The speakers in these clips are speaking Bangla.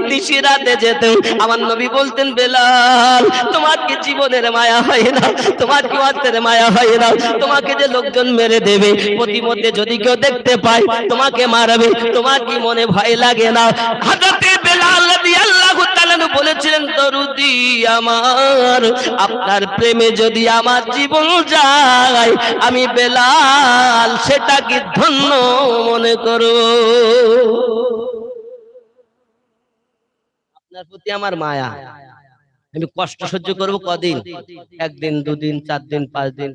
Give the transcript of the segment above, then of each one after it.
নিশি রাতে যেতেন, আমার নবী বলতেন বেলাল তোমার কি জীবনের মায়া হয় না, তোমার কি অর্থের মায়া হয় না, তোমাকে যে লোকজন মেরে দেবে, প্রতিমধ্যে যদি কেউ দেখতে পায় তোমাকে মারবে, তোমার কি মনে ভয় লাগে না? হযরত বেলাল রাদিয়াল্লাহু তাআলা বলেছিলেন দরুদি আমার, আপনার প্রেমে যদি আমার জীবন যায় আমি বেলাল সেটাকে ধন্য মনে করব। আপনার প্রতি আমার মায়া, আমি কষ্ট সহ্য করব কদিন? একদিন, দুদিন, 4 দিন, 5 দিন।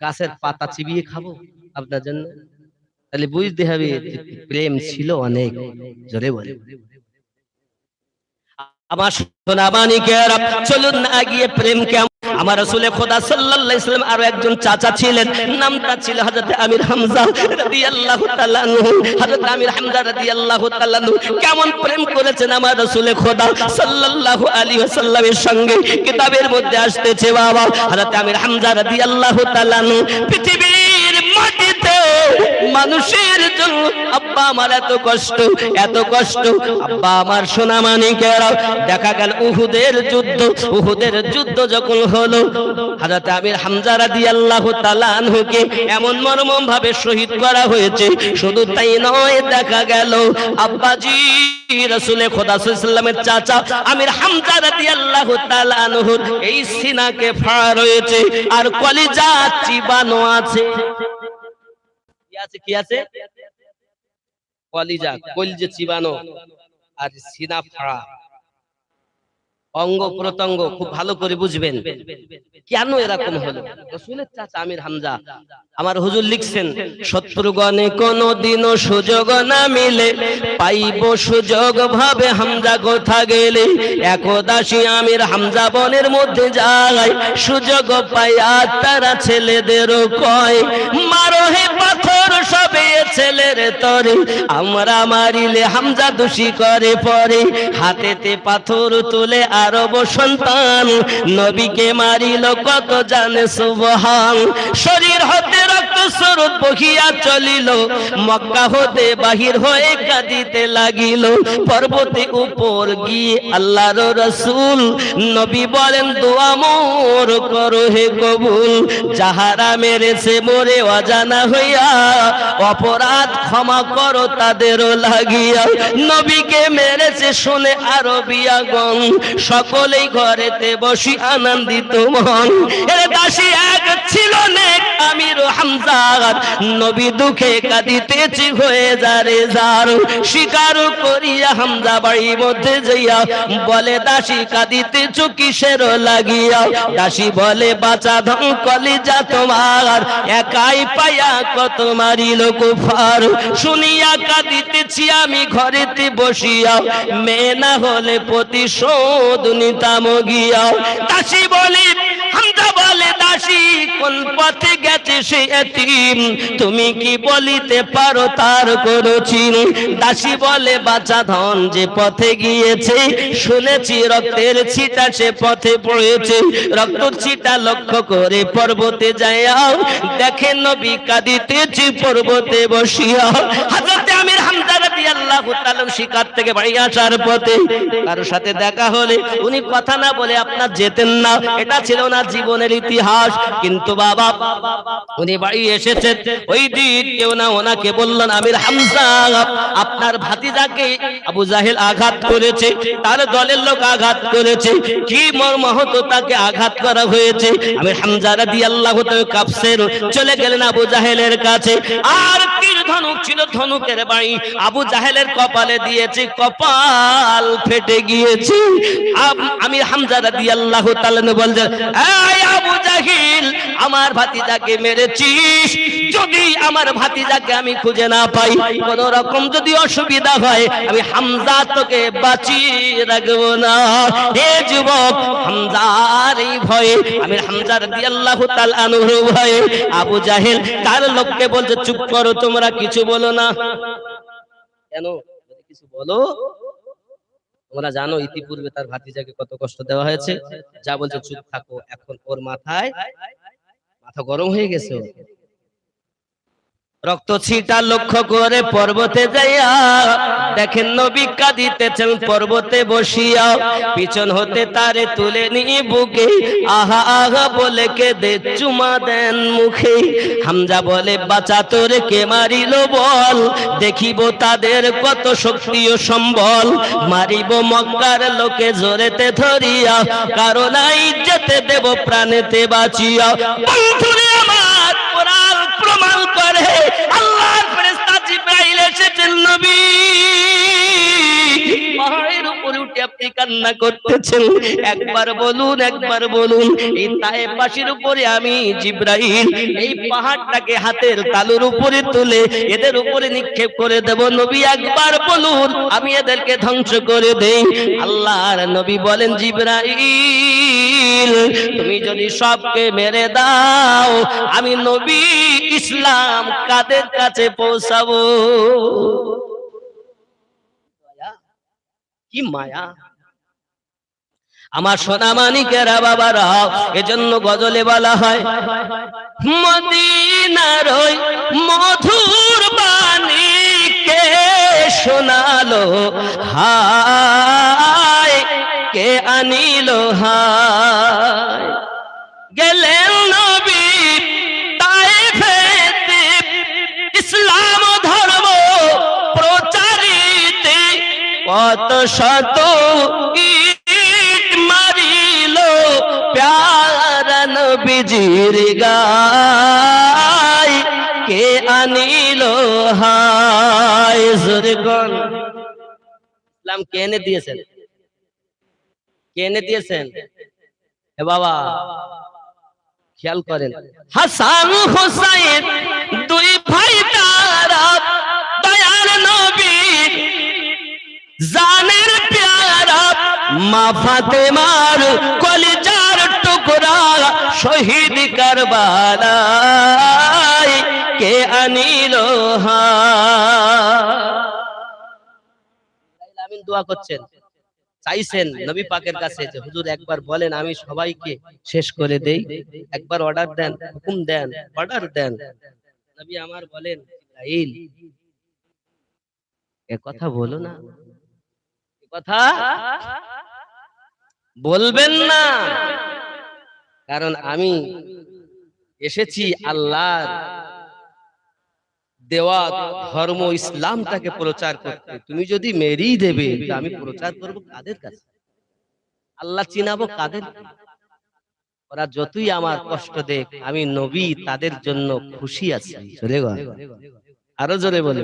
গাছের পাতা চিবিয়ে খাবো আপনার জন্য? তাহলে বুঝতে হবে প্রেম ছিল অনেক। জোরে বলে আমার সোনা মানিকেরা, চলুন না গিয়ে প্রেম কেমন। আমার রাসূল খোদা সাল্লাল্লাহু আলাইহি ওয়াসাল্লাম আরো একজন চাচা ছিলেন, নামটা ছিল হযরত আমির হামজা রাদিয়াল্লাহু তাআলা আনহু। হযরত আমির হামজা রাদিয়াল্লাহু তাআলা আনহু কেমন প্রেম করেছেন আমার রাসূল খোদা সাল্লাল্লাহু আলাইহি ওয়াসাল্লামের সঙ্গে, কিতাবের মধ্যে আসতেছে বাবা হযরত আমির হামজা রাদিয়াল্লাহু তাআলা আনহু পৃথিবীর মাটিতে মানুষের জন্য আব্বা আমার এত কষ্ট, এত কষ্ট। আব্বা আমার সোনা মানিকেরা, দেখা গেল উহুদের যুদ্ধ যখন হলো হযরত আমির হামজা রাদিয়াল্লাহু তাআলা আনহুকে এমন মর্মম ভাবে শহীদ করা হয়েছে। শুধু তাই নয়, দেখা গেল আব্বাজি রাসূল খোদা সাল্লাল্লাহু আলাইহি ওয়াসাল্লামের চাচা আমির হামজা রাদিয়াল্লাহু তাআলা আনহুর এই সিনাকে ফাড়া রয়েছে আর কলিজা চিবানো আছে। কি আছে? কলিজা চিবানো আর সিনা ফাড়া, অঙ্গ প্রত্যঙ্গ। খুব ভালো করে বুঝবেন কেন এরকম হলো। রাসূলের চাচা আমির হামজা, আমার হুজুর লিখছেন শত্রুগণে কোনদিনও সুযোগ না মিলে, পাইব সুযোগ ভাবে হামজা কোথা গেলে, একদাসী আমির হামজা বনের মধ্যে যায়, সুযোগ পাইয়া তারা ছেলেদেরও কয় মারো হে পাথর সবে ছেলের তরে, আমরা মারিলে হামজা দোষী করে পরে, হাতেতে পাথর তুলে আরব সন্তান নবীকে মারিল কত জানে সুবহান, শরীর হতে রক্ত স্রোত বহিয়া চলিল, মক্কা হতে বাহির হয়ে কাঁদিতে লাগিল, পর্বতে উপর গিয়ে আল্লাহর রাসূল নবী বলেন দোয়া মোর করো হে কবুল, যাহারা মেরেছে মোরে অজানা হইয়া, অপরাধ ক্ষমা করো তাদেরও লাগিয়া, নবীকে মেরেছে শুনে আরবিয়াগণ, সকলেই ঘরেতে বসি আনন্দিত মন। এর দাসী এক ছিল নেক আমির হামজা, নবী দুঃখে কাঁদিতেছি হয়ে যারে যার, স্বীকার করিয়া হামজা বাড়ির মধ্যে যাইয়া বলে দাসী কাঁদিতেছ কিসের লাগিয়া, দাসী বলে বাঁচা ধন কলিজা তোমার, একাই পাইয়া কত মারিল কুফার, শুনিয়া কাঁদিতেছি আমি ঘরেতে বসিয়া, মেয়ে না হলে প্রতিশোধ নিতাম গিয়া। দাসী বলে হামজা বলে দাসী কোন পথে গেছে সে এতিম, তুমি কি বলিতে পারো তার কোন চিহ্ন, দাসী বলে বাঁচা ধন যে পথে গিয়েছে, শুনেছি রক্তের ছিটা সে পথে পড়েছে, রক্ত ছিটা লক্ষ্য করে পর্বতে যাইয়া, দেখেন নবী কাঁদিতেছি পর্বতে বসিয়া। হযরত আমির হামজা রাদিয়াল্লাহু তাআলা শিকার থেকে বাড়ি আসার পথে কারোর সাথে দেখা হলে উনি কথা না বলে আপনার যেতেন না, এটা ছিল না জীবনের ইতিহাস। কিন্তু বাবা উনি বাড়ি এসেছেন, ওই দিন কেউ না ওনাকে বললেন আমির হামজা আপনার ভাতিজাকে আবু জাহেল আঘাত করেছে, তার দলের লোক আঘাত করেছে, কি মর্মাহত তাকে আঘাত করা হয়েছে। আমির হামজা রাদিয়াল্লাহু তাআলা কাফসের চলে গেলেন আবু জাহেলের কাছে, আর তীর ধনুক ছিল, ধনুকের বাড়ি আবু জাহেলের কপালে দিয়েছে, কপাল ফেটে গিয়েছে। আমির হামজা রাদিয়াল্লাহু তাআলা বললেন এই আবু জাহেল আমার ভাতিজাকে মেরেছিস, যদি আমার ভাতিজাকে আমি খুঁজে না পাই, কোন রকম যদি অসুবিধা হয়, আমি হামজা তোকে বাঁচিয়ে রাখবো না। হে যুবক, হামজার এই ভয়ে আমির হামজা রাদিয়াল্লাহু তাআলা আনহু ভয়ে আবু জাহেল তার লোককে বলছে চুপ করো, তোমরা কিছু বলো না। কেন? যদি কিছু বলো, তোমরা জানো ইতিপূর্বে তার ভাতিজাকে কত কষ্ট দেওয়া হয়েছে, যা বলছে চুপ থাকো। এখন ওর মাথা গরম হয়ে গেছে। রক্ত ছিটা লক্ষ্য করে পর্বতে যাইয়া দেখেন নবী কাঁদিতেছেন পর্বতে বসিয়া, পিছন হতে তারে তুলে নিয়ে বুকে আহা আহা বলে কেঁদে চুমা দেন মুখে। হামজা বলে বাঁচা তোরে কে মারিল বল, দেখিব তাদের কত শক্তি ও সম্বল, মারিব মক্কার লোকে জোরেতে ধরিয়া, কারণ ইজ্জতে দেব প্রাণেতে বাঁচিয়া। বন্ধুরে আমার কোরআন প্রমাণ করে আল্লাহর ফেরেশতা জিবরাইল এসেছেন নবী পাহাড়ের উপরে উঠে আপনি কান্না করতেছেন, একবার বলুন একবার বলুন এই তায়েফবাসীর উপরে আমি জিবরাইল এই পাহাড়টাকে হাতের তালুর উপরে তুলে এদের উপরে নিক্ষেপ করে দেব, নবী একবার বলুন আমি এদেরকে ধ্বংস করে দেই। আল্লাহর নবী বলেন জিবরাইল তুমি যদি সবকে মেরে দাও আমি নবী ইসলাম কাদের কাছে পৌঁছাবো। কি মায়া আমার সোনা মানিকেরা বাবারা, এজন্য গজলে বলা হয় মদিনার ওই মধুর বাণী কে শোনালো হায়, কে আনিলো হায়। গেলেন নবী তায়েফেতে ইসলাম ধর্ম প্রচারিতে, কত শত ইট মারিল প্যারা নবীজির গায়, কে আনিল হায়। জোরে কোন ইসলাম কে এনে দিয়েছেন, কে এনে দিয়েছেন? এ বাবা খেয়াল করেন, হাসান হুসাইন দুই ভাই তারা দয়ার নবী জানের প্যারা, মা ফাতেমার কলিজার টুকরা শহীদ কারবালায়, কে আনিল আমিন দোয়া করছেন, চাইছেন নবী পাকের কাছে যে হুজুর একবার বলেন আমি সবাইকে শেষ করে দেই, একবার অর্ডার দেন, হুকুম দেন, অর্ডার দেন। নবী আমার বলেন জিবরাইল এ কথা বলো না, এ কথা বলবেন না, কারণ আমি এসেছি আল্লাহর দেওয়া ধর্ম ইসলামটাকে প্রচার করতে, তুমি যদি মেরেই দেবে তো আমি প্রচার করব কাদের কাছে, আল্লাহ চিনাবো কাদের? ওরা যতই আমার কষ্ট দেখ আমি নবী তাদের জন্য খুশি আছি। চলে গো আরো জোরে বলে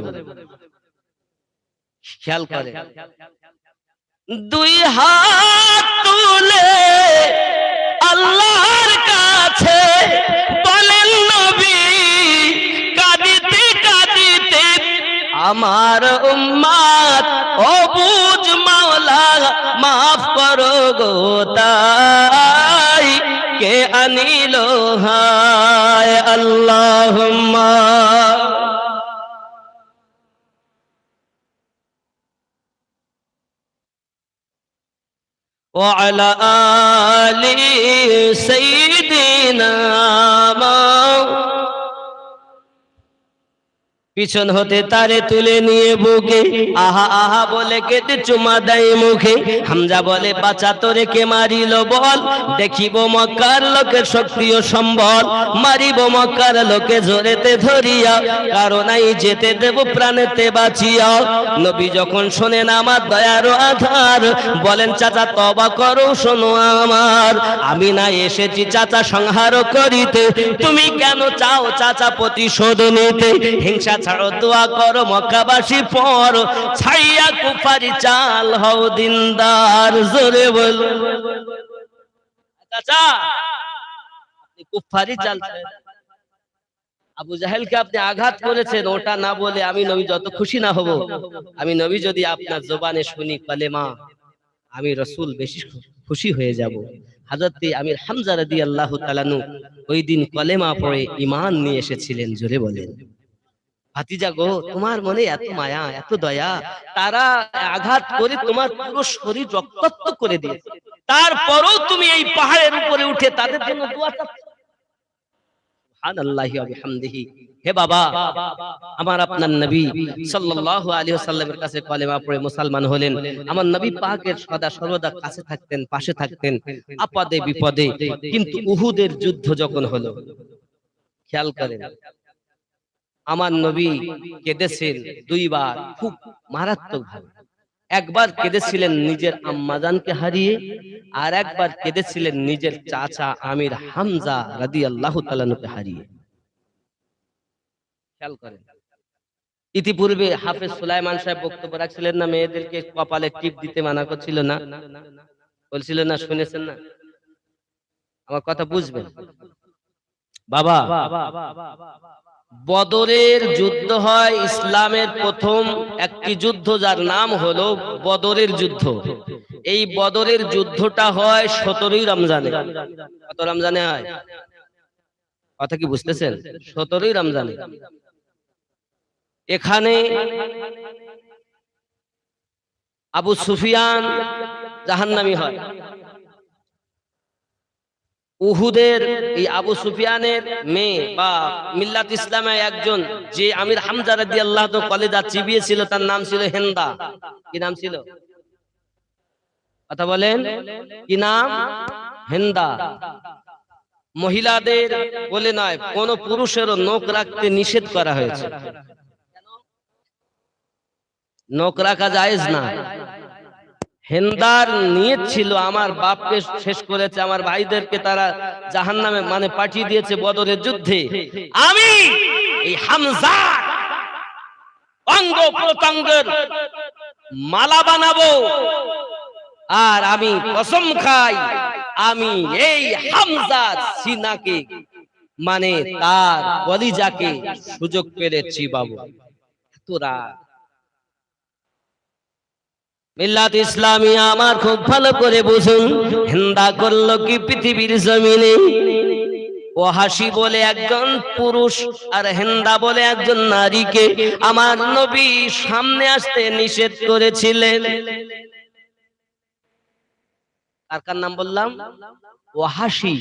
খেয়াল করে, দুই হাত তুলে আল্লাহর কাছে বলেন নবী কাঁদিতে কাঁদিতে আমার উম্মত ও বুঝ মাওলা মাফ করো গো তাই, কে আনিল হায়। আল্লাহুম্মা وعلى آل سيدنا পিছন হতে তারে তুলে নিয়ে বুকে আহা আহা বলে কেটে চুমা দেয় মুখে। হামজা বলে বাঁচা তোরে কে মারিল বল, দেখিব মক্কার লোকের শক্তি ও সম্বল, মারিব মক্কার লোকে জোরেতে ধরিয়া, কারণ নাই যেতে দেব প্রাণেতে বাঁচিয়া। নবী যখন শোনেন আমার দয়ার আধার বলেন চাচা তওবা করো শোনো আমার, আমি না এসেছি চাচা সংহার করিতে, তুমি কেন চাও চাচা প্রতিশোধ নিতে? হিংসা ছাড়ো দোয়া করো মক্কাবাসী পর, ছাইয়া কুফারি চাল হও দিনদার। জোরে বল চাচা আপনি কুফারি চাল, আবু জাহেলকে আপনি আঘাত করেছেন, ওটা না বলে আমি নবী যত খুশি না হব, আমি নবী যদি আপনার জবানে শুনি কালেমা আমি রাসূল বেশি খুশি হয়ে যাব। হযরত আমির হামজা রাদিয়াল্লাহু তাআলা আনহু ওই দিন কলেমা পড়ে ঈমান নিয়ে এসেছিলেন। জোরে বলেন ভাতিজা গো তোমার মনে এত মায়া এত দয়া, তারা আঘাত করে তোমার পুরো শরীর রক্তাক্ত করে দিয়েছে, তারপরেও তুমি এই পাহাড়ের উপরে উঠে তাদের জন্য দোয়া চাচ্ছ। সুবহানাল্লাহি ওয়া বিহামদিহি। হে বাবা, আমার আপনার নবী সাল্লাল্লাহু আলাইহি ওয়াসাল্লামের কাছে কলেমা পড়ে মুসলমান হলেন। আমার নবী পাকের সদা সর্বদা কাছে থাকতেন, পাশে থাকতেন আপদে বিপদে। কিন্তু উহুদের যুদ্ধ যখন হলো, খেয়াল করেন, আমার নবী কেঁদেছেন দুইবার, খুব মারাত্মক ভাবে। একবার কেঁদেছিলেন নিজের আম্মাজানকে হারিয়ে, আর একবার কেঁদেছিলেন নিজের চাচা আমির হামজা রাদিয়াল্লাহু তাআলা আনহুকে হারিয়ে। খেয়াল করেন, ইতিপূর্বে হাফেজ সুলাইমান সাহেব বক্তব্য রাখছিলেন না, মেয়েদেরকে কপালে টিপ দিতে মানা করছিল না, বলছিল না? শুনেছেন না? আমার কথা বুঝবেন বাবা। বদরের যুদ্ধ হয় ইসলামের প্রথম একটি যুদ্ধ, যার নাম হলো বদরের যুদ্ধ। এই বদরের যুদ্ধটা হয় 17ই রমজানে। কত রমজানে হয়? কথা কি বুঝতেছেন? 17ই রমজানে। এখানে আবু সুফিয়ান জাহান্নামী হয়। উহুদের এই আবু সুফিয়ানের মেয়ে বা মিল্লাত ইসলামে একজন, যে আমির হামজা রাদিয়াল্লাহু তাআলা কলেজা চিবিয়েছিল, তার নাম ছিল হেন্দা। কি নাম ছিল? কথা বলেন, কি নাম? হেন্দা। মহিলাদের বলে নয়, কোন পুরুষেরও নখ রাখতে নিষেধ করা হয়েছে। নখ রাখা জায়েজ না। হেন্দার নিয়ত ছিল, আমার বাপকে শেষ করেছে, আমার ভাইদেরকে তারা জাহান্নামে মানে পাঠিয়ে দিয়েছে বদরের যুদ্ধে, আমি এই হামজা অঙ্গ প্রত্যঙ্গের মালা বানাবো, আর আমি কসম খাই আমি এই হামজার সিনাকে মানে তার কলিজাকে সুযোগ পেলে চিবাবো। তোরা মিল্লাত ইসলামিয়া আমার খুব ভালো করে বুঝুন। হিন্দা করলো কি পৃথিবীর জমিনে? ওয়াহাশী বলে একজন পুরুষ আর হিন্দা বলে একজন নারীকে আমার নবী সামনে আসতে নিষেধ করেছিলেন। কার কার নাম বললাম? ওয়াহাশী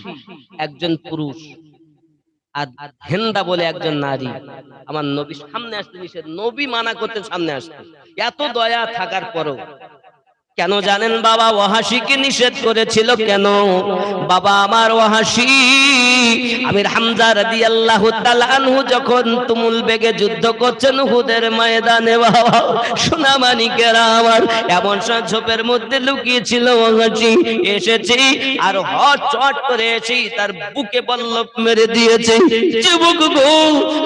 একজন পুরুষ আর হিন্দা বলে একজন নারী। আমার নবী সামনে আসতে নিষেধ, নবী মানা করতে সামনে আসতে। এত দয়া থাকার পরও কেন জানেন বাবা ওয়াহাশীকে নিষেধ করেছিল? কেন বাবা? আমার ওয়াহাশী আমির হামজা রাদিয়াল্লাহু তাআলা আনহু যখন তুমুল বেগে যুদ্ধ করছেন উহুদের ময়দানে, বাবা সোনা মানিকেরা আমার, এমন ঝোপের মধ্যে লুকিয়ে ছিল ওয়াহাশী। এসেছি আর হট চট করে এসে তার বুকে বল্লভ মেরে দিয়েছে। যুবক গো,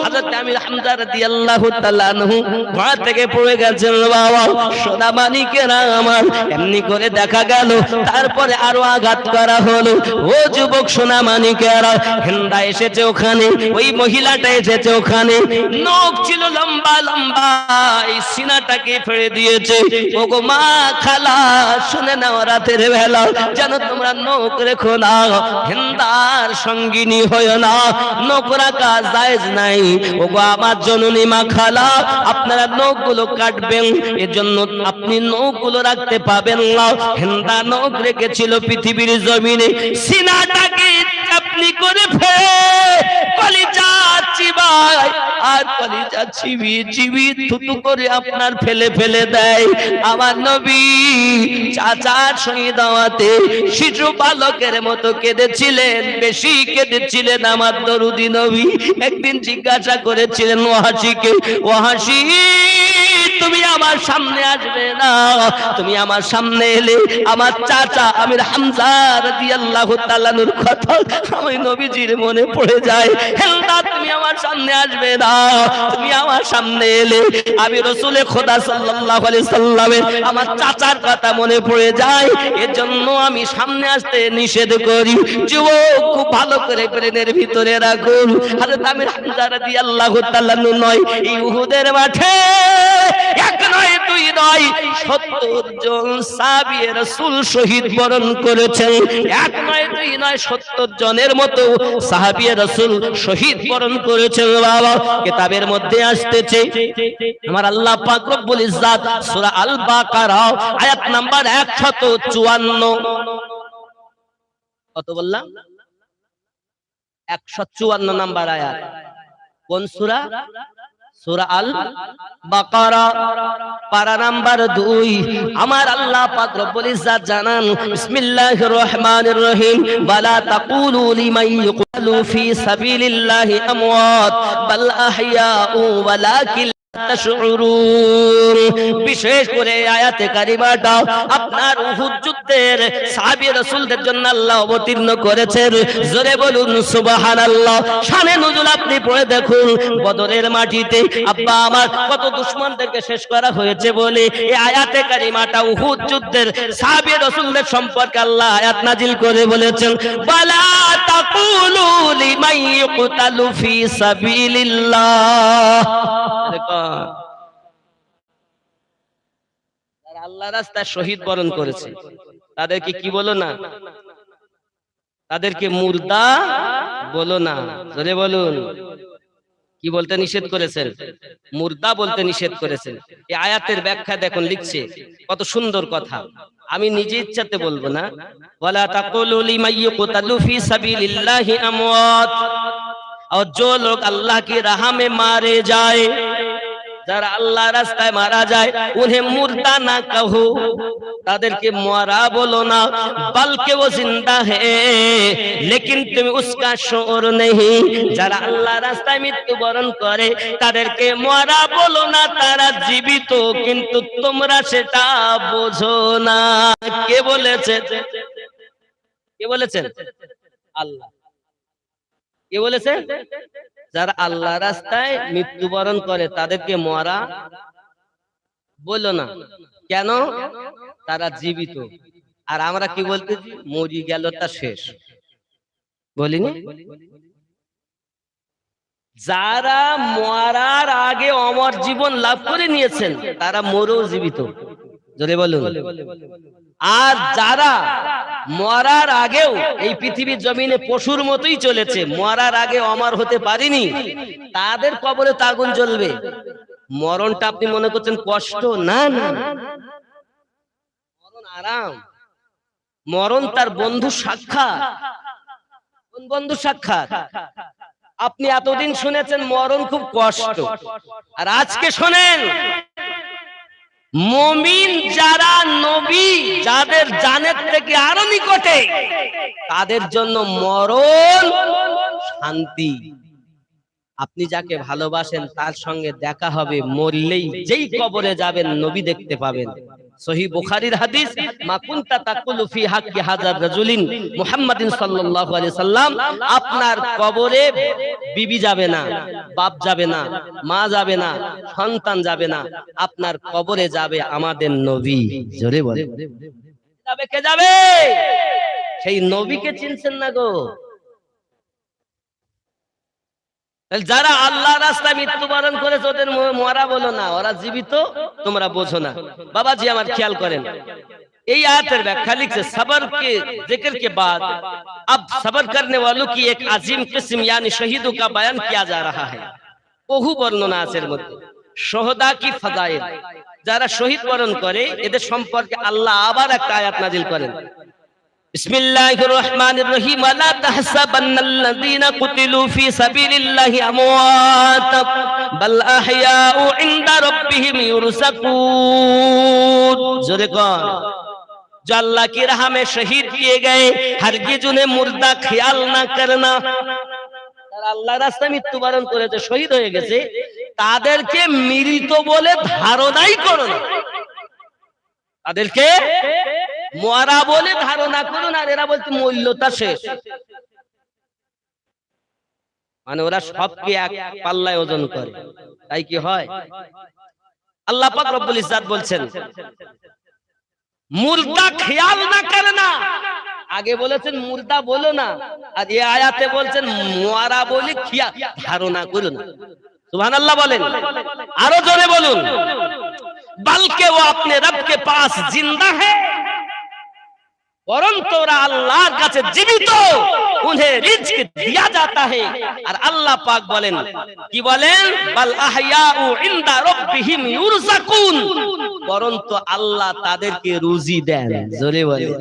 হযরত আমির হামজা রাদিয়াল্লাহু তাআলা আনহু ঘোড়া থেকে পড়ে গেছেন বাবা। সোনা মানিকেরা আমার, এমনি করে দেখা গেল তারপরে আরো আঘাত করা হলো। ও যুবক সোনা মানিকেরা, হিন্দা এসেছে ওখানে, ওই মহিলাটা এসেছে ওখানে, নখ ছিল লম্বা লম্বা, এই সিনাটাকে ফেড়ে দিয়েছে। ও গো মা, খালা শুনে নাও, রাতের বেলা যেন তোমরা নখ রেখো না, হিন্দার সঙ্গিনী হয় না, নখ রাখা জায়েজ নাই। ও গো আমার জননী মা, খালা আপনারা নখগুলো কাটবেন, এজন্য আপনি নখগুলো রাখতে পাবেন না। হিন্দা নখ রেখেছিল পৃথিবীর জমিনে, সিনাটাকে চাপনি করে ফেলে কলিজা চিবায়, আর কলিজা চিবিয়ে চিবিয়ে থুতু করে আপনার ফেলে ফেলে দেয়। আমার নবী চাচার সঙ্গে দাওয়াতে শিশু বালকের মতো কেঁদেছিলেন, বেশি কেঁদেছিলেন আমার দরুদি নবী। একদিন জিজ্ঞাসা করেছিলেন ওয়াহাশীকে, ওয়াহাশী তুমি আমার সামনে আসবে না? তুমি আমার সামনে এলে আমার চাচা আমির হামজা রাদিয়াল্লাহু তাআলা আনহুর কথা আমি নবীজির মনে পড়ে যায়। হেলদা তুমি আমার সামনে আসবে না? তুমি আমার সামনে এলে আমি রাসূল খোদা সাল্লাল্লাহু আলাইহি সাল্লামের আমার চাচার কথা মনে পড়ে যায়, এজন্য আমি সামনে আসতে নিষেধ করি। যুবক খুব ভালো করে ব্রেনের ভিতরে রাখুন, হযরত আমির হামজা রাদিয়াল্লাহু তাআলা আনহু নয়, এই উহুদের মাঠে এক নয় দুই নয় 70 জন সাহাবী রাসূল শহীদ বরণ করেছেন। এক নয় দুই নয় 70 জনের মতো সাহাবী রাসূল শহীদ বরণ করেছেন। বাবা কিতাবের মধ্যে আসতেছে আমার আল্লাহ পাক রব্বুল ইজ্জাত সূরা আল বাকারা আয়াত নাম্বার 154। কত বললাম? 154 নম্বর আয়াত। কোন সূরা? সূরা আল বাকারা পারা নাম্বার 2। আমার আল্লাহ পাক রব্বুল ইজ্জাত জানান, বিসমিল্লাহির রহমানির রহিম, ওয়ালা তাকুলু লিমান ইউকতালু ফি সাবিলিল্লাহি আমওয়াত বাল আহইয়াউ ওয়ালাকিন বিশেষ করে আয়াতে কারিমাটা আপনার উহুদ যুদ্ধের সাহাবী রাসূলদের জন্য আল্লাহ অবতীর্ণ করেছেন। জোরে বলুন সুবহানাল্লাহ। শানে নুজুল আপনি পড়ে দেখুন, বদরের মাটিতে আব্বা আমার কত দুশমনদেরকে শেষ করা হয়েছে বলে এই আয়াতে কারিমাটা উহুদ যুদ্ধের সাহাবী রাসূলদের সম্পর্কে আল্লাহ আয়াত নাজিল করে বলেছেন, ওয়ালা তাকুলু লিমান ইউকতালু ফি সাবিলিল্লাহ। যারা আল্লাহর রাস্তায় শহীদ বরণ করেছে তাদেরকে কি বলো না? তাদেরকে মুর্দা বলো না। জোরে বলুন। কি বলতে নিষেধ করেছেন? মুর্দা বলতে নিষেধ করেছেন। এই আয়াতের ব্যাখ্যা দেখুন, লিখছে কত সুন্দর কথা, আমি নিজে ইচ্ছাতে বলবো না। ওয়ালা তাকুলু লিমান ইউকতালু ফি সাবিলিল্লাহি আমওয়াত, और जो लोग अल्लाह की राह में मारे जाए, যারা আল্লাহ রাস্তায় মারা যায়, उन्हें मुर्दा ना कहो, তাদেরকে মরা বলো না, बल्कि वो जिंदा है लेकिन तुम उसका शऊर नहीं। যারা আল্লাহ রাস্তায় মৃত্যুবরণ করে তাদেরকে মরা বলো না, তারা জীবিত, কিন্তু তোমরা সেটা বোঝো না। কে বলেছে? কে বলেছেন? আল্লাহ। কে বলেছে? যারা আল্লাহ রাস্তায় মৃত্যুবরণ করে তাদেরকে মরা বলো না। কেন? তারা জীবিত। আর আমরা কি বলতেছি? মরি গেল তা শেষ। বলিনি? যারা মরার আগে অমর জীবন লাভ করে নিয়েছেন তারা মরেও জীবিত। জোরে বলুন। আর যারা মরার আগেও এই পৃথিবীর জমিনে পশুর মতোই চলেছে, মরার আগে অমর হতে পারেনি, তাদের কবরে তো আগুন জ্বলবে। মরণটা আপনি মনে করছেন কষ্ট? না না, মরণ আরাম। মরণ তার বন্ধু সাক্ষাৎ। কোন বন্ধু সাক্ষাৎ? আপনি এতদিন শুনেছেন মরণ খুব কষ্ট, আর আজকে শোনেন মুমিন যারা নবী, যাদের জানের থেকে আরো নিকটে, তাদের জন্য মরণ শান্তি। আপনি যাকে ভালোবাসেন তার সঙ্গে দেখা হবে, মরলেই যেই কবরে যাবেন নবী দেখতে পাবেন। সহিহ বুখারীর হাদিস, মা কুনতা তাকুলু ফি হাক্কি হাযার রাজুলিন মুহাম্মাদিন সাল্লাল্লাহু আলাইহি সাল্লাম, আপনার কবরে বিবি যাবে না, বাপ যাবে না, মা যাবে না, সন্তান যাবে না, আপনার কবরে যাবে আমাদের নবী। জোরে বলে যাবে। কে যাবে? সেই নবীকে চিনছেন না গো? যারা আল্লাহ রাস্তায় মৃত্যুবরণ করেছে ওদের মরা বলো না, ওরা জীবিত, তোমরা বোঝো না। বাবাজি আমার খেয়াল করেন, এই আয়াতের ব্যাখ্যা লিখছে, सबर के जिक्र के बाद अब सबर करने वालों की एक अजीम किस्म यानी शहीदों का बयान किया जा रहा है। বহু বর্ণনা আছে এর মধ্যে। শহদা কি ফাজাইল, যারা শহীদ বরণ করে এদের সম্পর্কে আল্লাহ আবার একটা আয়াত নাজিল করেন। বিসমিল্লাহির রহমানির রহিম, ওয়ালা তাহসাবান্নাল্লাযীনা কুতিলু ফি সাবিলিল্লাহি আমওয়াত বাল আহইয়াউ ইনদা রাব্বিহিম ইউরযাকুন। জোরে কর। जो अल्लाह की राह में शहीद किए गए हरगिज उन्हें मुर्दा ख्याल ना करना। আল্লাহ রাস্তায় মৃত্যুবরণ করেছে, শহীদ হয়ে গেছে, তাদেরকে মৃত বলে ধারণাই করো না, তাদেরকে মরা বলে ধারণা করুন। আর এরা বলছে মূল্যতা শেষ, মানে ওরা সবকে এক পাল্লায় ওজন করে। তাই কি হয়? আল্লাহ পাক রব্বুল ইজ্জাত বলছেন মুর্দা খেয়াল না করনা, আগে বলেছেন মুর্দা বলো না, আর এই আয়াতে বলছেন মরা বলে খেয়াল ধারণা করো না। সুবহানাল্লাহ বলেন, আরো জোরে বলুন। बल्कि वो अपने रब के पास जिंदा है, परंतु अल्लाहर काছে জীবিত, उन्हें रिज्क दिया जाता है। और अल्लाह पाक बोलेन কি বলেন? বাল আহইয়াউ ইনদা রাব্বিহিম ইউরযাকুন, परंतु আল্লাহ তাদেরকে রুজি দেন। জোরে বলেন।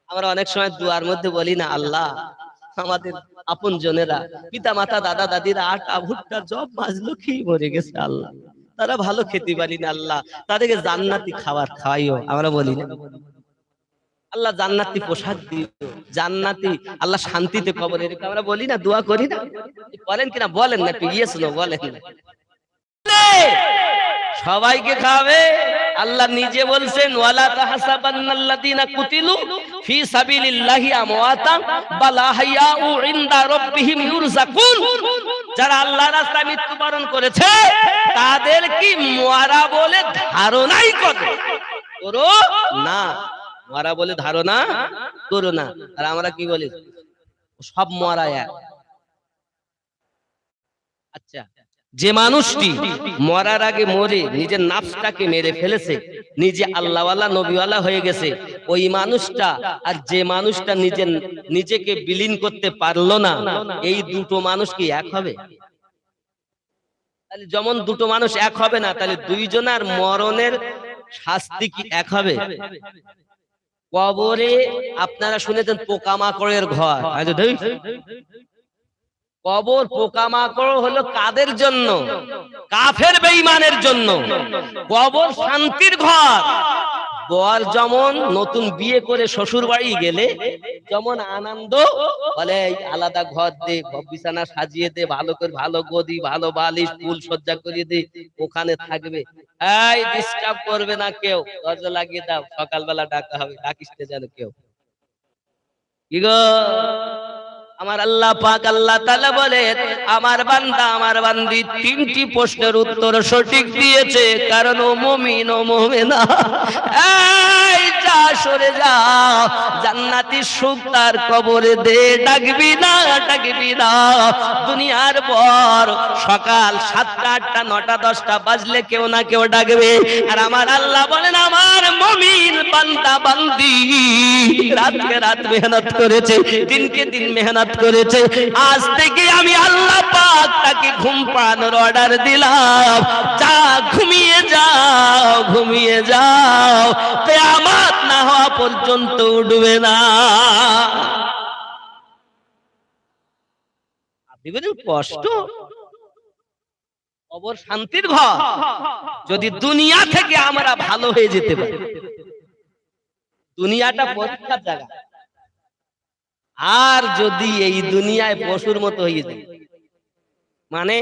আমরা অনেক সময় দুয়ার মধ্যে বলি না, আল্লাহ আমাদের আপন জনেরা, পিতা মাতা দাদা দাদিরা আটা ভুট্টা জব মাজলো খেয়ে মরে গেছে আল্লাহ, তারা ভালো খেতে পারি না আল্লাহ, তাদেরকে জান্নাতি খাবার খাওয়াইও। আমরা বলি না আল্লাহ জান্নাতি পোশাক দিও, জান্নাতি আল্লাহ শান্তিতে কবরে রেখে, আমরা বলি না, দোয়া করি না? বলেন কিনা বলেন না, একটু ইয়েস নো বলেন না। সবাইকে খাবে। আল্লাহ নিজে বলছেন ওয়ালা তাহসাবান্নাল্লাযীনা কুতিলু ফি সাবিলিল্লাহি আমওয়াতান বাল আহইয়াউ ইনদা রাব্বিহিম ইউরযাকুন। যারা আল্লাহর রাস্তায় মৃত্যুবরণ করেছে তাদের কি মরা বলে ধারণাই করো না, মরা বলে ধারণা করো না। আর আমরা কি বলি, সব মরা এক। আচ্ছা, যে মানুষটি মরার আগে মরে নিজের নাফসটাকে মেরে ফেলেছে, নিজে আল্লাহওয়ালা নবীওয়ালা হয়ে গেছে, ওই মানুষটা আর যে মানুষটা নিজেকে বিলীন করতে পারলো না, এই দুটো মানুষ কি এক হবে? তাহলে যেমন দুটো মানুষ এক হবে না, তাহলে দুইজনের মরণের শাস্তি কি এক হবে? কবরে আপনারা শুনেছেন পোকামাকড়ের ঘর, কবর পোকামাকড় হলো কাদের জন্য? কাফের বেঈমানের জন্য। কবর শান্তির ঘর। বর যেমন নতুন বিয়ে করে শ্বশুর বাড়ি গেলে যেমন আনন্দ, বলে আলাদা ঘর দে, বিছানা সাজিয়ে দে, ভালো করে ভালো গদি, ভালো বালিশ, ফুল সজ্জা করিয়ে দে, ওখানে থাকবে, এই ডিস্টার্ব করবে না কেউ, দরজা লাগিয়ে দাও, সকালবেলা ডাকা হবে, ডাকিস না যেন কেউ। কি গো, আমার আল্লাহ পাক আল্লাহ তাআলা বলেন আমার বান্দা আমার বান্দি তিনটি প্রশ্নের উত্তর সঠিক দিয়েছে, কারণ ও মুমিন ও মুমিনা, এই যা সরে যা, জান্নাতি সুখ তার কবরে দে, ডাকবি না ডাকবি না। দুনিয়ার পর সকাল 7টা 8টা 9টা 10টা বাজলে কেউ না কেউ ডাকবে। আর আমার আল্লাহ বলেন আমার মুমিন বান্দা বান্দি রাতকে রাত মেহনত করেছে, দিনকে দিন মেহনত করেছে, আজ থেকে আমি আল্লাহ পাক তাকে ঘুম পাড়ানোর অর্ডার দিলাম, যা ঘুমিয়ে যাও ঘুমিয়ে যাও, কিয়ামত না হওয়া পর্যন্ত উঠবে না। আপনি বলেন কষ্ট, কবর শান্তির ঘর। যদি দুনিয়া থেকে আমরা ভালো হয়ে যেতে পারি, দুনিয়াটা পরীক্ষার জায়গা, আর যদি এই দুনিয়ায় পশুর মতো হয়ে যায়, মানে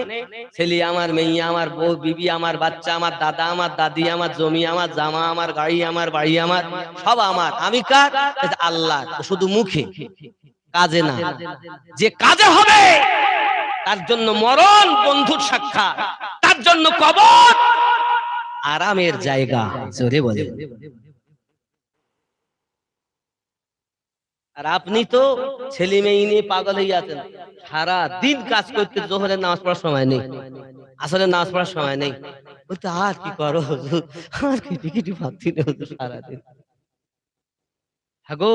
ছেলে আমার, মেয়ে আমার, বউ বিবি আমার, বাচ্চা আমার, দাদা আমার, দাদি আমার, জমি আমার, জামা আমার, গাড়ি আমার, বাড়ি আমার, সব আমার, আমি কার? আল্লাহ। শুধু মুখে, কাজে না। যে কাজে হবে তার জন্য মরণ বন্ধুর সাক্ষাৎ, তার জন্য কবর আরামের জায়গা। জোরে বলে। আর আপনি তো ছেলে মেয়ে নিয়ে পাগল হয়ে আছেন, সারা দিন কাজ করতে, জোহরের নামাজ পড়ার সময় নেই, আসরের নামাজ পড়ার সময় নেই, বলতে আর কি করো হুজুর, আর কিছু ভাবছি না হুজুর সারাদিন। হাগো,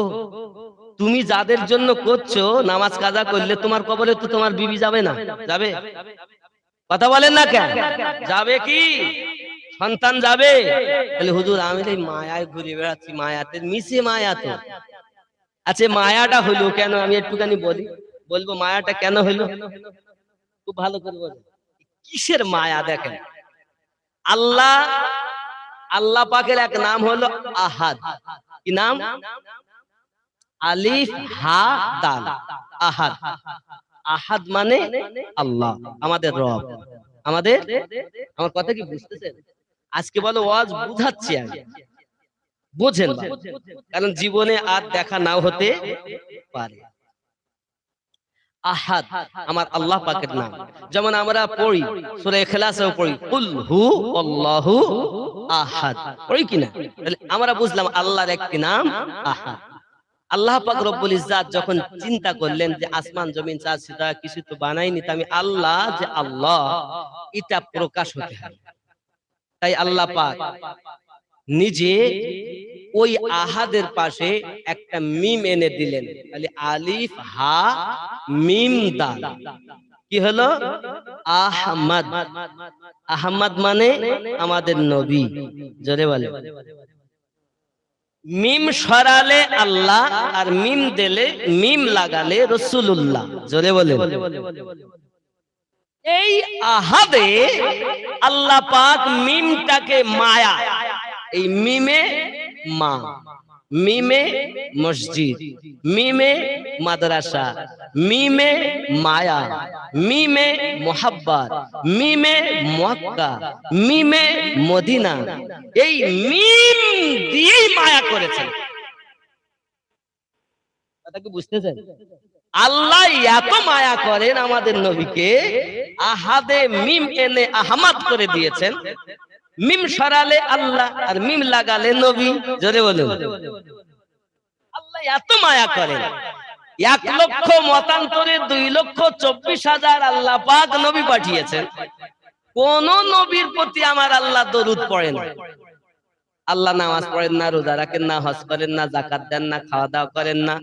তুমি যাদের জন্য করছো, নামাজ কাজা করলে তোমার কবরে তো তোমার বিবি যাবে না? যাবে? কথা বলেন না কেন? যাবে কি? সন্তান যাবে? তাহলে হুজুর আমি এই মায়ায় ঘুরে বেড়াচ্ছি, মায়াতে মিশে মায়া তো। আচ্ছা, মায়াটা হইলো কেন? আমি একটুখানি বলবো মায়াটা কেন হইলো, খুব ভালো করে বলবো। কিসের মায়া? দেখেন, আল্লাহ পাকের এক নাম হলো আহাদ। কি নাম? আলিফ হা দাল, আহাদ। আহাদ মানে আল্লাহ, আমাদের রব, আমাদের। আমার কথা কি বুঝতেছেন? আজকে বলো ওয়াজ বুঝাচ্ছি আমি, বোঝেন, কারণ জীবনে আর দেখা নাও হতে পারে। আহাদ আমার আল্লাহ পাকের নাম। যেমন আমরা পড়ি সূরা ইখলাসেও পড়ি কুল হু আল্লাহু আহাদ, পড়ি কিনা? তাহলে আমরা বুঝলাম আল্লাহর একটি নাম আহাদ। আল্লাহ পাক রব্বুল ইজ্জাত যখন চিন্তা করলেন যে আসমান জমিন চাঁদ সিতারা কিছু তো বানাইনি, আমি আল্লাহ যে আল্লাহ এটা প্রকাশ হতে হবে, তাই আল্লাহ পাক নিজে ওই আহাদের পাশে একটা মিম এনে দিলেন, তাহলে আলিফ হা মিম দাল, কি হলো? আহমদ। আহমদ মানে আমাদের নবী। জোরে বলে। মিম সরালে আল্লাহ আর মিম দিলে মিম লাগালে রাসূলুল্লাহ। জোরে বলেন। এই আহাদে আল্লাহ পাক মিমটাকে মায়া, এই মিমে মা, মিমে মসজিদ, মিমে মাদ্রাসা, মিমে মায়া, মিমে মোহাব্বত, মিমে মক্কা, মিমে মদিনা, এই মিম দিয়েই মায়া করেছেন। কথা কি বুঝতেছেন? আল্লাহ এত মায়া করেন আমাদের নবীকে, আহাদে মিম এনে আহমদ করে দিয়েছেন। মিম সরালে আল্লাহ আর মিম লাগালে নবী। জোরে বলুন। আল্লাহ এত মায়া করেন, 1 লক্ষ মতান্তরে 2,24,000 আল্লাহ পাক নবী পাঠিয়েছেন। কোন নবীর প্রতি আমার আল্লাহ দরুদ পড়েন? আল্লাহ নামাজ পড়েন না, রোজা রাখেন না, হজ করেন না, যাকাত দেন না, খাওয়া দাওয়া করেন না,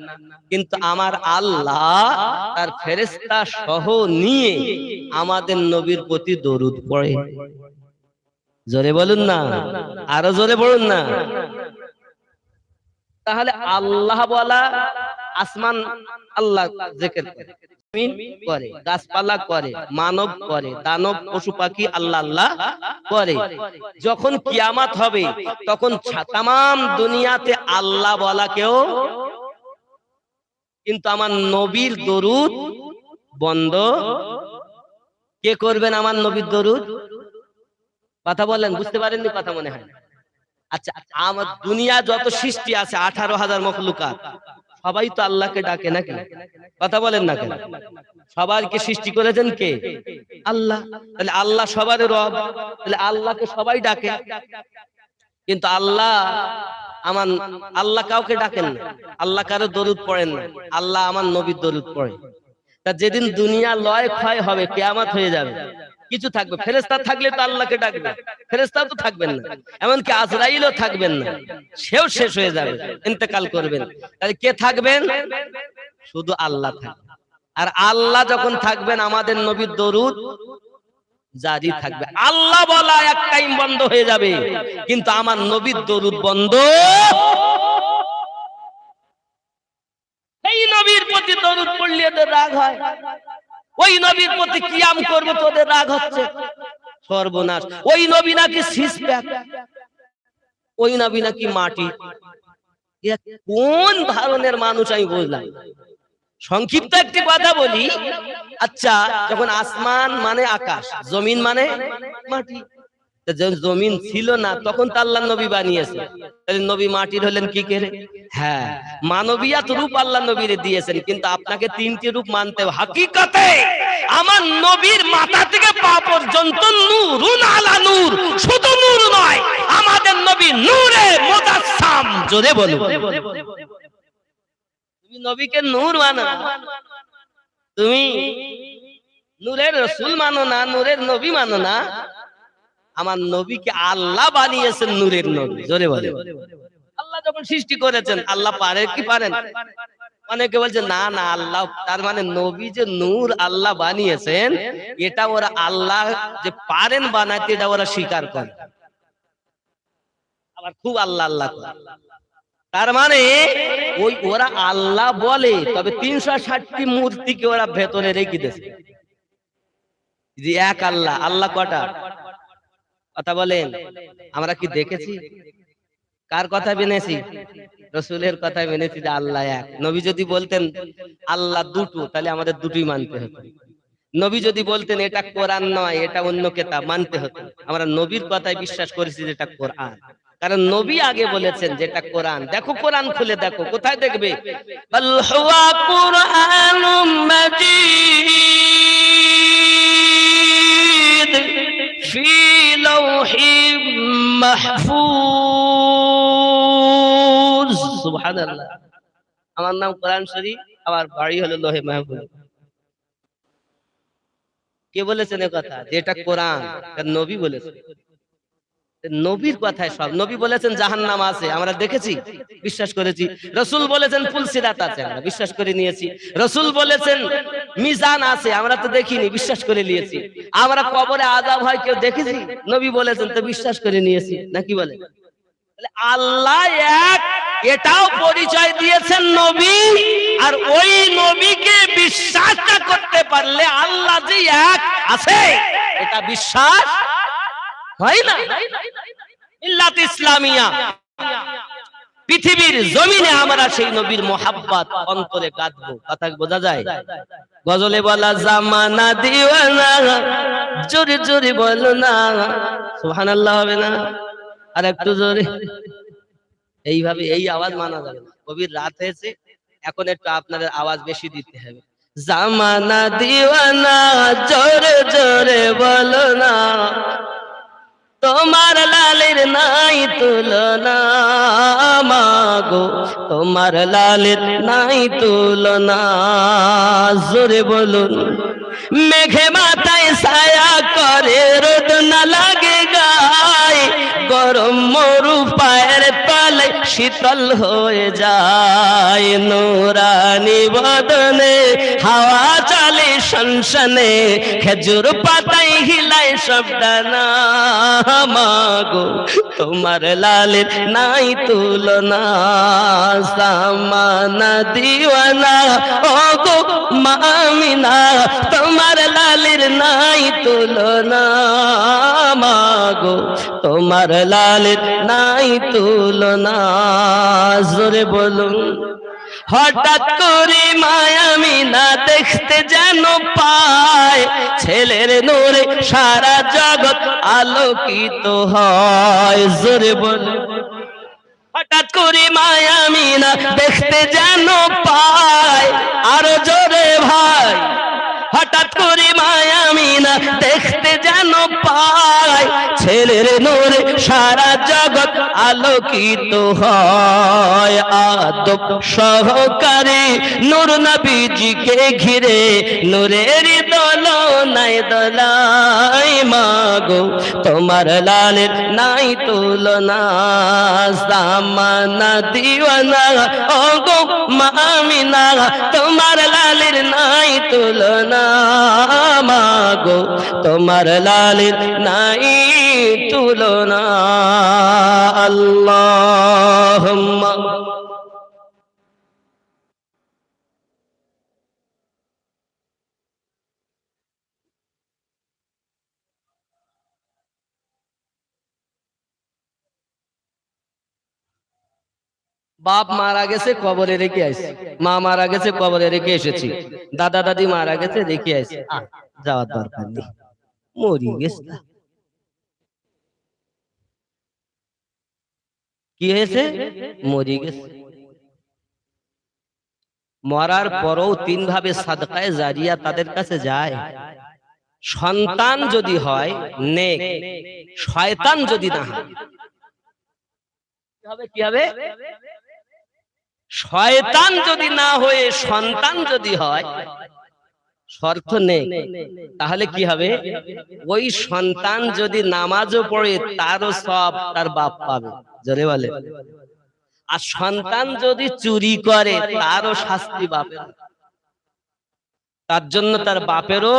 কিন্তু আমার আল্লাহ তার ফেরেশতা সহ নিয়ে আমাদের নবীর প্রতি দরুদ পড়ে। জোরে বলুন না, আরো জোরে বলুন না। তাহলে আল্লাহ বলা, আসমান আল্লাহ জিকির করে, গাছপালা করে, মানব করে, দানব পশু পাখি আল্লাহ আল্লাহ করে। যখন কিয়ামত হবে তখন তামাম দুনিয়াতে আল্লাহ বলা কেউ, কিন্তু আমার নবীর দরুদ বন্ধ কে করবেন? আমার নবীর দরুদ। কথা বলেন, বুঝতে পারেননি কথা মনে হয়। আচ্ছা, আমার দুনিয়া যত সৃষ্টি আছে 18,000 মখলুকাত, সবাই তো আল্লাহকে ডাকে নাকি? কথা বলেন না কেন? সবাইকে সৃষ্টি করেছেন কে? আল্লাহ। তাহলে আল্লাহ সবার রব, তাহলে আল্লাহকে সবাই ডাকে, কিন্তু আল্লাহ কাউকে ডাকেন না, আল্লাহ কারো দরুদ পড়েন না, আল্লাহ আমার নবীর দরুদ পড়ে। তা যেদিন দুনিয়া লয় ক্ষয় হবে, কিয়ামত হয়ে যাবে, কিছু থাকবে, ফেরেশতা থাকলে তো আল্লাহকে ডাকবে, ফেরেশতা তো থাকবেন না, এমনকি আজরাইলও থাকবেন না, সেও শেষ হয়ে যাবে, ইন্তেকাল করবেন। তাহলে কে থাকবেন? শুধু আল্লাহ থাকবেন। আর আল্লাহ যখন থাকবেন, আমাদের নবীর দরুদ জারি থাকবে। আল্লাহ বলা এক টাইম বন্ধ হয়ে যাবে, কিন্তু আমার নবীর দরুদ বন্ধ। এই নবীর প্রতি দরুদ পড়লে তো রাগ হয়, ওই নবীর প্রতি কিয়াম করবো তোদের রাগ হচ্ছে, সর্বনাশ। ওই নবী নাকি সিসপ্যাক, ওই নবী নাকি মাটি। কোন ধরনের মানুষ আমি বুঝলাম। সংক্ষিপ্ত একটি কথা বলি। আচ্ছা, যখন আসমান মানে আকাশ, জমিন মানে মাটি, জমিন ছিল না তখন তো আল্লাহ নবী বানিয়েছে, তাহলে নবী মাটির হলেন কি করে? হ্যাঁ, মানবিয়াত রূপ আল্লাহ নবীরে দিয়েছেন, কিন্তু আপনাকে 3টি রূপ মানতে হবে। হাকিকতে আমার নবীর মাথা থেকে পা পর্যন্ত নূরুন আলা নূর, শুধু নূর নয়, আমাদের নবী নূরে মুজাসসাম। জোরে বলুন। তুমি নবীকে নূর মানো না, তুমি নূরের রাসূল মানো না, নূরের নবী মানো না। আমার নবীকে আল্লাহ বানিয়েছেন নূরের নবী। জোরে বলে। আল্লাহ যখন সৃষ্টি করেছেন, আল্লাহ পারে কি পারেন? অনেকে বলছে না না, আল্লাহ, তার মানে নবী যে নূর আল্লাহ বানিয়েছেন, এটা ওরা আল্লাহ যে পারেন বানাইতে, এটা ওরা স্বীকার করে, আবার খুব আল্লাহ আল্লাহ করে। তার মানে ওই ওরা আল্লাহ বলে, তবে 360টি মূর্তিকে ওরা ভেতরে রেখে দিয়েছে। যে এক আল্লাহ, আল্লাহ কটা? কথা বলেন, আমরা কি দেখেছি? কার কথা মেনেছি? রাসূলের কথা মেনেছি যে আল্লাহ এক। নবী যদি বলতেন আল্লাহ দুটো, তাহলে আমাদের দুটোই মানতে হতো। নবী যদি বলতেন এটা কোরআন নয়, এটা অন্য কিতাব, মানতে হতো। আমরা নবীর কথায় বিশ্বাস করেছি যে এটা কোরআন, কারণ নবী আগে বলেছেন যে এটা কোরআন। দেখো, কোরআন খুলে দেখো, কোথায় দেখবে? বাল হুয়া কুরআনুম মাজিদ ফি লাওহিম মাহফুজ। সুবহানাল্লাহ। আমার নাম কোরআন শরীফ, আমার বাড়ি হলো লোহে মাহফুজ। কে বলেছেন এই কথা যে এটা কোরআন? নবী বলেছেন। নবীর কথায় সব। নবী বলেছেন জাহান্নাম আছে, আমরা দেখেছি, বিশ্বাস করেছি। রাসূল বলেছেন ফুলসিরাত আছে, আমরা বিশ্বাস করে নিয়েছি। রাসূল বলেছেন মিজান আছে, আমরা তো দেখিনি, বিশ্বাস করে নিয়েছি। আমরা কবরে আযাব হয় কেউ দেখেছি? নবী বলেছেন, তো বিশ্বাস করে নিয়েছি, নাকি বলে? আল্লাহ এক, এটাও পরিচয় দিয়েছেন নবী। আর ওই নবীকে বিশ্বাসটা করতে পারলে আল্লাহ যে এক আছে এটা বিশ্বাস হয় না। মিল্লাত ইসলামিয়া, পৃথিবীর জমিনে আমরা সেই নবীর মোহাব্বত অন্তরে গাঁথবো। কথা বোঝা যায়? গজলে বলা জামানা দিওয়ানা, জোরে জোরে বলো না সুবহানাল্লাহ, হবে না? আর একটু জোরে, এইভাবে এই আওয়াজ মানা যাবে না। কবির রাত হয়েছে, এখন একটু আপনাদের আওয়াজ বেশি দিতে হবে। জামানা দিওয়ানা, জোরে জোরে বলো না, তোমার লালের নাই তুলনা মাগো, তোমার লালের নাই তুলনা। জোরে বলুন। মেঘে মাথায় ছায়া করে, রোদ না লাগে গায়ে, গরম মরু পায়ের তলে শীতল হয়ে যায়। নূরানি বদনে হাওয়া চলে শনশনে, খেজুর পাতায় হিলায় সব ডানা মাগো, তোমার লালের নাই তুলনা। জামানা দিওয়ানা, ও গো মা আমিনা, তোমার লালের নাই তুলনা মাগো, তোমার লালের নাই তুলনা। জোরে বলুন। হঠাৎ করে মায়ামিনা দেখতে যেন পায়, ছেলের নূরে সারা জগৎ আলোকিত হয়। জোরে বলুন। হঠাৎ করে মায়ামিনা দেখতে যেন পায়, আরো জোরে ভাই। হঠাৎ করে মায়ামিনা দেখতে যেন পায়, ছেলের নূরে সারা জগৎ আলোকিত হয়। আদব সহকারে নূর নবীজিকে ঘিরে, নূরের দোলনায় দোলায় মাগো, তোমার লালের নাই তুলনা। জামানা দিওয়ানা, ও গো মা আমিনা, তোমার লালের নাই তুলনা মাগো, তোমার লালের নাই তুলনা। আল্লাহুম্মা বাপ মারা গেছে কবরে রেখে আসছি, মা মারা গেছে কবরে রেখে এসেছি, দাদা দাদি মারা গেছে রেখে আসছি, যাওয়ার দরকার নেই, মরি গেছে। কি হয়েছে? মরি গেছে। মরার পরও তিন ভাবে সাদকায়ে জারিয়া তাদের কাছে যায়। সন্তান যদি হয় নেক, শয়তান যদি না হয় কি হবে? শয়তান যদি না হয়ে সন্তান যদি হয়, শর্ত নেই, তাহলে কি হবে? ওই সন্তান যদি নামাজও পড়ে তারও সব তার বাপ পাবে। জোরে বলে। আর সন্তান যদি চুরি করে তারও শাস্তি বাপের, তার জন্য তার বাপেরও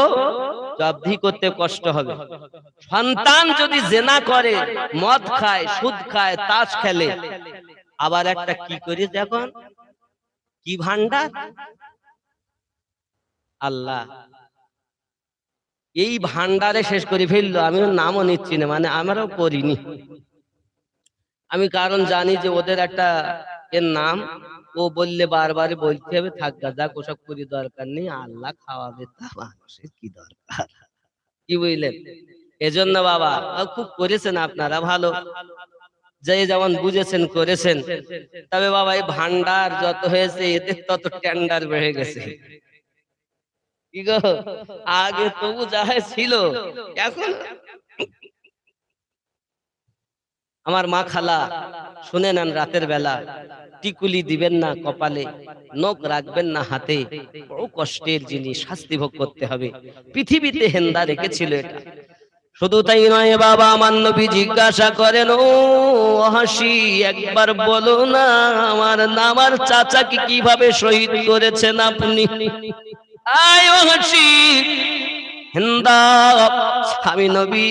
জবাবদিহি করতে কষ্ট হবে। সন্তান যদি জেনা করে, মদ খায়, সুদ খায়, তাস খেলে, আবার একটা কি করে দেখুন, কি ভান্ডার আল্লাহ এই ভান্ডারে শেষ করে ফেললো। আমিও নামও নিচ্ছি না, মানে আমারও করিনি আমি, কারণ জানি যে ওদের একটা এর নাম, ও বললে বারবার বলতে হবে, থাকবা যাক ওসব করি দরকার নেই, আল্লাহ খাওয়াবে, তা মানুষের কি দরকার, কি বুঝলেন? এজন্য বাবা খুব করেছেন আপনারা, ভালো, যে যেমন বুঝেছেন করেছেন। তবে বাবা এই ভান্ডার যত হয়েছে এদের তত টেন্ডার বেড়ে গেছে। কি গো, আগে তবু যা ছিল এখন। আমার মা খালা শুনে নেন, রাতের বেলা টিকুলি দিবেন না কপালে, নখ রাখবেন না হাতে, বড় কষ্টের জিনিস, শাস্তি ভোগ করতে হবে। পৃথিবীতে হেন্দা রেখেছিল এটা। শুধু তাই নয় বাবা, আমার নবী জিজ্ঞাসা করেন, ও হাসি একবার বলো না আমার চাচাকে কিভাবে শহীদ করেছেন আপনি? আয় ও হাসি, হিন্দা, আমি নবী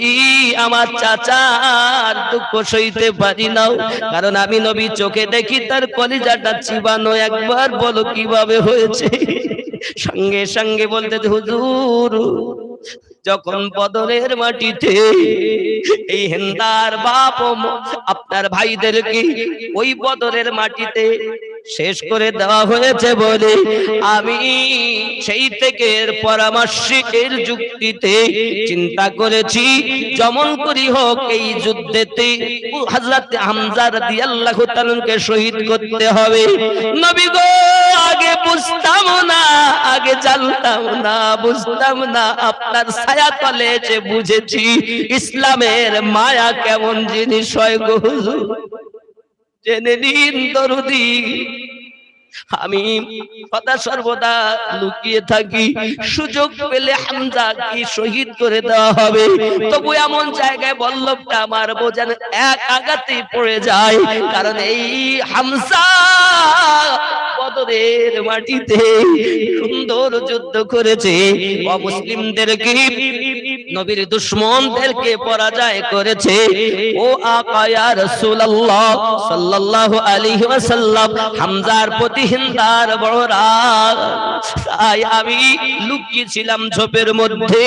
আমার চাচার দুঃখ সইতে পারি না, কারণ আমি নবী চোখে দেখি তার কলিজাটা চিবানো। একবার বলো কিভাবে হয়েছে? সঙ্গে সঙ্গে বলতে, হুজুর যখন বদরের মাটিতে এই হিন্দার বাপ আপনার ভাইদেরকে ওই বদরের মাটিতে শেষ করে দেওয়া হয়েছে বলে আমি সেই থেকে এর পরামর্শের যুক্তিতে চিন্তা করেছি যেমন করি হোক এই যুদ্ধেতে হযরত হামজা রাদিয়াল্লাহু তাআলাকে শহীদ করতে হবে। নবী গো আগে বুঝতাম না, আগে জানতাম না, বুঝতাম না, আপনার ছায়া তলে এসে বুঝেছি ইসলামের মায়া কেমন জিনিস হয় গো হুজুর। জেনে নিন দরদি, আমি সদা সর্বদা লুকিয়ে থাকি, সুযোগ পেলে হামজাকে শহীদ করে দেওয়া হবে। তবু এমন জায়গায় বল্লভটা আমার বোঝানো এক আঘাতে পড়ে যায়, কারণ এই হামজা বদরের মাটিতে সুন্দর যুদ্ধ করেছে, অমুসলিমদেরকে নবীর দুশমনদেরকে পরাজয় করেছে। ও আকা ইয়া রাসূলুল্লাহ সাল্লাল্লাহু আলাইহি ওয়াসাল্লাম, হামজার প্রতি হিন্দার বড় রাগ। তাই আমি লুকিয়ে ছিলাম ঝোপের মধ্যে।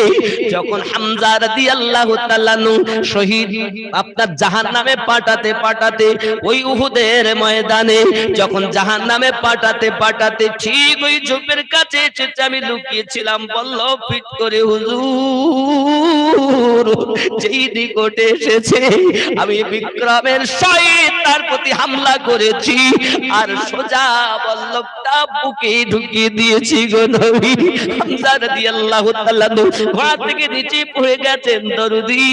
যখন হামজা রাদিয়াল্লাহু তাআলা শহীদ আপনার জাহান্নামে পাঠাতে পাঠাতে ওই উহুদের ময়দানে যখন জাহান্নামে পাঠাতে পাঠাতে ঠিক ওই ঝোপের কাছে এসেছে, আমি লুকিয়েছিলাম, বলল পিট করে হুজুর যেই নিকটে এসেছে আমি বিক্রমের সহিত তার প্রতি হামলা করেছি, আর সোজা বল্লভটা বুকে ঢুকিয়ে দিয়েছি গো নবী। হামজা রাদিয়াল্লাহু তাআলা ঘোড়া থেকে নিচে পড়ে গেছেন দরদি।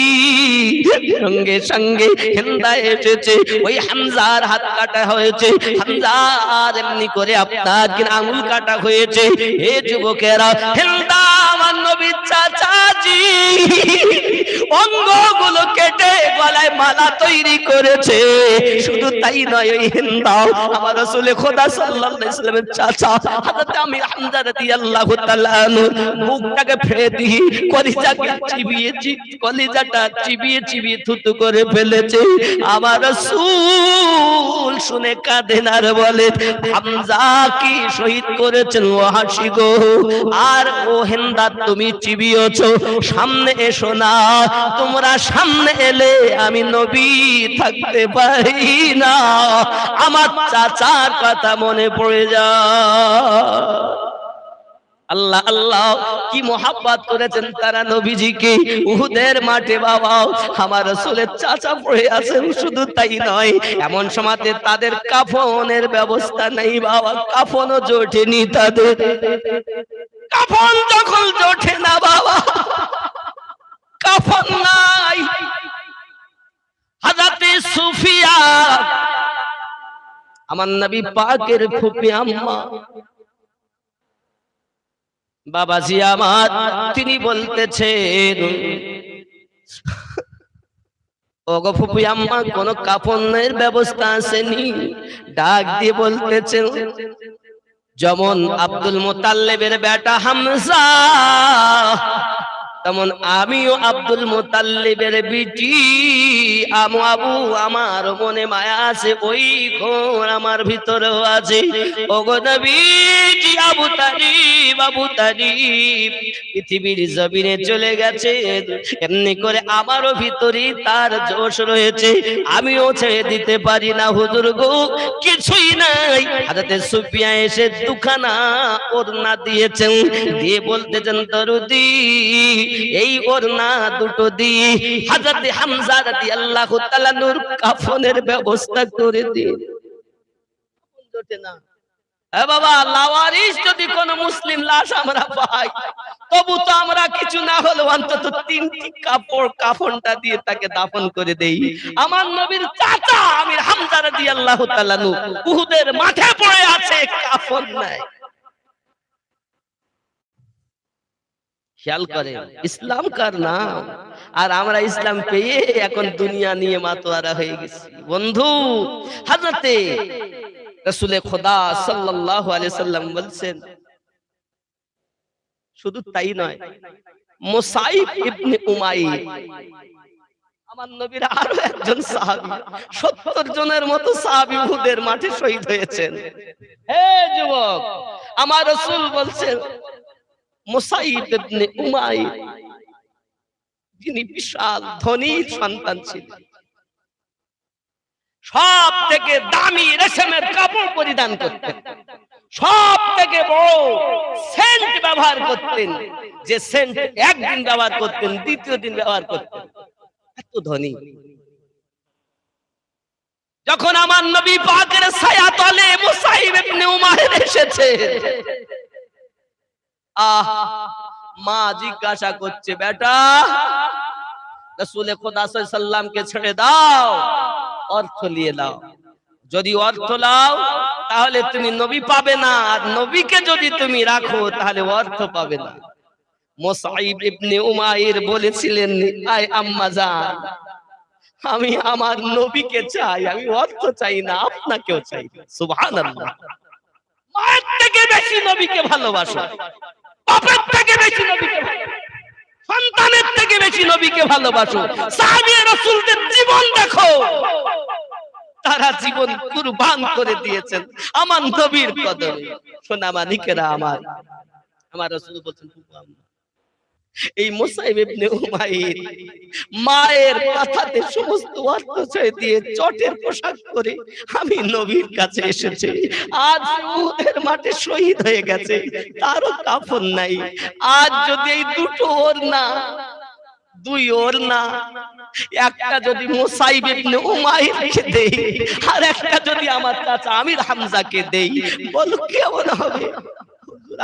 সঙ্গে সঙ্গে হিন্দা এসেছে, ওই হামজার হাত কাটা হয়েছে, হামজার এমনি করে আপনার কিনা আঙুল কাটা হয়েছে। হে যুবকেরা, হিন্দা আমার নবীর চাচাজি অঙ্গগুলো কেটে গলায় মালা তৈরি করেছে। শুধু তাই নয়, ওই হিন্দা আমার রাসূল খোদা সাল্লাল্লাহু আলাইহি ওয়াসাল্লামের চাচা হযরত আমির হামজা রাদিয়াল্লাহু তাআলা মুখটাকে ফেলে দিয়ে কলিজাটা চিবিয়ে চিবিয়ে থুতু করে ফেলেছে। আমার রাসূল শুনে কাঁদেন আর বলে, হামজা কি শহীদ করেছেন ও হাসি গো, আর ও হিন্দা তুমি চিবিয়েছো, সামনে এসো না, তোমরা সামনে এলে আমি নবী থাকতে পারি না, আমার চাচার কথা মনে পড়ে যায়। আল্লাহ আল্লাহ কি মোহাব্বত করেছেন তারা নবীজিকে। উহুদের মাঠে বাবা আমার রাসূলের চাচা পড়ে আছেন, শুধু তাই নয় এমন সময়তে তাদের কাফনের ব্যবস্থা নেই বাবা, কাফনও জোটেনি তাদের। কাফন যখন জোটে না বাবা, কাফন নাই, হযরতে সুফিয়া আমার নবী পাকের ফুফি আম্মা বাবাজি আমার, তিনি বলতেছেন ওগো ফুফি আম্মা কোন কাফনের ব্যবস্থা আসেনি। ডাক দিয়ে বলতেছেন, যেমন আব্দুল মুতাল্লিবের বেটা হামজা তেমন আমিও আব্দুল মুতাল্লিবের বিটি আবু আমার মনে মায়া আছে, ওই ঘোর আমার ভিতরেও আছে। ওগো নবীজি আবু তালিব পৃথিবীর জমিনে চলে গেছে, এমনি করে আমারও ভিতরে তার জোশ রয়েছে, আমিও ছেড়ে দিতে পারি না হুজুর গো, কিছুই নাই। হযরত সুফিয়া এসে দুখানা ওড়না দিয়েছেন, দিয়ে বলতেছেন দরদি এই ওড়না দুটো দিয়ে হযরত হামজা রাদিয়াল্লাহু তাআলা নূর কাফনের ব্যবস্থা করে দিন। জোটে না বাবা, লাওয়ারিস যদি কোন মুসলিম লাশ আমরা পাই, তবু তো আমরা কিছু না হলেও অন্তত তিনটি কাপড় কাফনটা দিয়ে তাকে দাফন করে দেই। আমার নবীর চাচা আমির হামজা রাদিয়াল্লাহু তাআলা উহুদের মাঠে পড়ে আছে, কাফন নাই। খেয়াল করে ইসলাম কার নাম, আর আমরা ইসলাম পেয়ে এখন দুনিয়া নিয়ে মাতোয়ারা হয়ে গেছি। বন্ধু, হযরতে রাসূলে খোদা সাল্লাল্লাহু আলাইহি সাল্লাম বলছেন, শুধু তাই নয় মুসাইব ইবনে উমাইর, আমার নবীর আরো একজন সাহাবী, 70 জনের মতো সাহাবী উহুদের মাঠে শহীদ হয়েছেন। হে যুবক, আমার রাসূল বলছেন মুসাইব ইবনে উমাইর যিনি বিশাল ধনীর সন্তান ছিলেন, সব থেকে দামি রেশমের কাপড় পরিধান করতেন, সব থেকে বড় সেন্ট ব্যবহার করতেন, যে সেন্ট একদিন ব্যবহার করতেন দ্বিতীয় দিন ব্যবহার করতেন, এত ধনী। যখন আমার নবী পাকের ছায়াতলে মুসাইব ইবনে উমাইর এসেছে, মা জিজ্ঞাসা করছে, বেটা রাসূল খোদা সাল্লাল্লাহু আলাইহি সাল্লামকে ছেড়ে দাও, অর্থ নিয়ে নাও, যদি অর্থ নাও তাহলে তুমি নবী পাবে না, আর নবীকে যদি তুমি রাখো তাহলে অর্থ পাবে না। মুসাইব ইবনে উমাইর বলেছিলেন, আয় আম্মা জান, আমি আমার নবীকে চাই, আমি অর্থ চাই না, আপনাকেও চাই। সুবহানাল্লাহ। মায়ের থেকে বেশি নবীকে ভালোবাসো, বাপের থেকে বেশি নবীকে ভালোবাসো, সন্তানের থেকে বেশি নবীকে ভালোবাসো। সাহাবী রাসূলদের জীবন দেখো, তারা জীবন কুরবান করে দিয়েছেন আমার নবীর কদমে। সোনা মানিকেরা, আমার রাসূল বলেন, এই মুসাইব ইবনে উমাইর মায়ের কথাতে সমস্ত অর্থ ছেড়ে দিয়ে চটের পোশাক পরে আমি নবীর কাছে এসেছে। আজ উহুদের মাঠে শহীদ হয়ে গেছে, তারও কাফন নাই। আজ যদি এই দুটো ওড়না, দুই ওড়না, একটা যদি মুসাইব ইবনে উমাইরকে দেই, আর একটা যদি আমার চাচা আমির হামজাকে দেই, বলো কেমন হবে?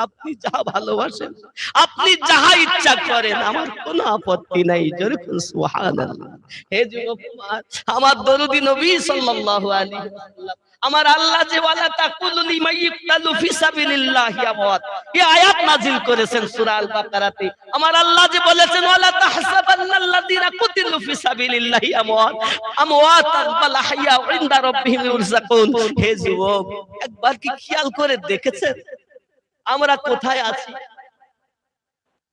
আপনি যা ভালোবাসেন, আপনি যাহা ইচ্ছা করেন, আমার কোনো আপত্তি নাই। জোরে বলুন সুবহানাল্লাহ। হে যুবক, আমার দরুদি নবী সাল্লাল্লাহু আলাইহি ওয়াসাল্লাম, আমার আল্লাহ যে ওয়ালা তাকুলু লিমান ইকতালু ফি সাবিলিল্লাহি আমওয়াত, এই আয়াত নাযিল করেছেন সূরা আল বাকারাতে। আমার আল্লাহ যে বলেছেন ওয়ালা তাহসাবান্নাল্লাযিনা কুতিলু ফি সাবিলিল্লাহি আমওয়াতান বাল আহইয়া ইনদা রাব্বিহিম ইউরযাকুন। হে যুবক, একবার কি খেয়াল করে দেখেছেন আমরা কোথায় আছি?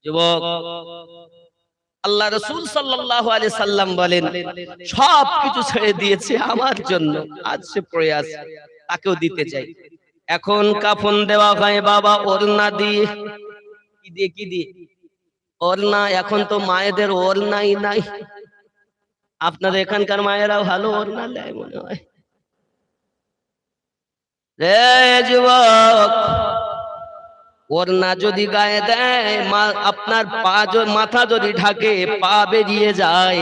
যুবক, আল্লাহ রাসূল সাল্লাল্লাহু আলাইহি সাল্লাম বলেন, সব কিছু ছেড়ে দিয়েছে আমার জন্য, আজ সে পড়ে আছে, তাকেও দিতে চাই। এখন কাফন দেওয়া হয় বাবা ওড়না দিয়ে, কি দিয়ে? ওড়না। এখন তো মায়েদের ওড়নাই নাই। আপনাদের এখানকার মায়েরা ভালো ওড়না দেয় মনে হয়। রে যুবক, ওড়না যদি গায়ে দেয়, আপনার মাথা যদি ঢাকে পা বেরিয়ে যায়,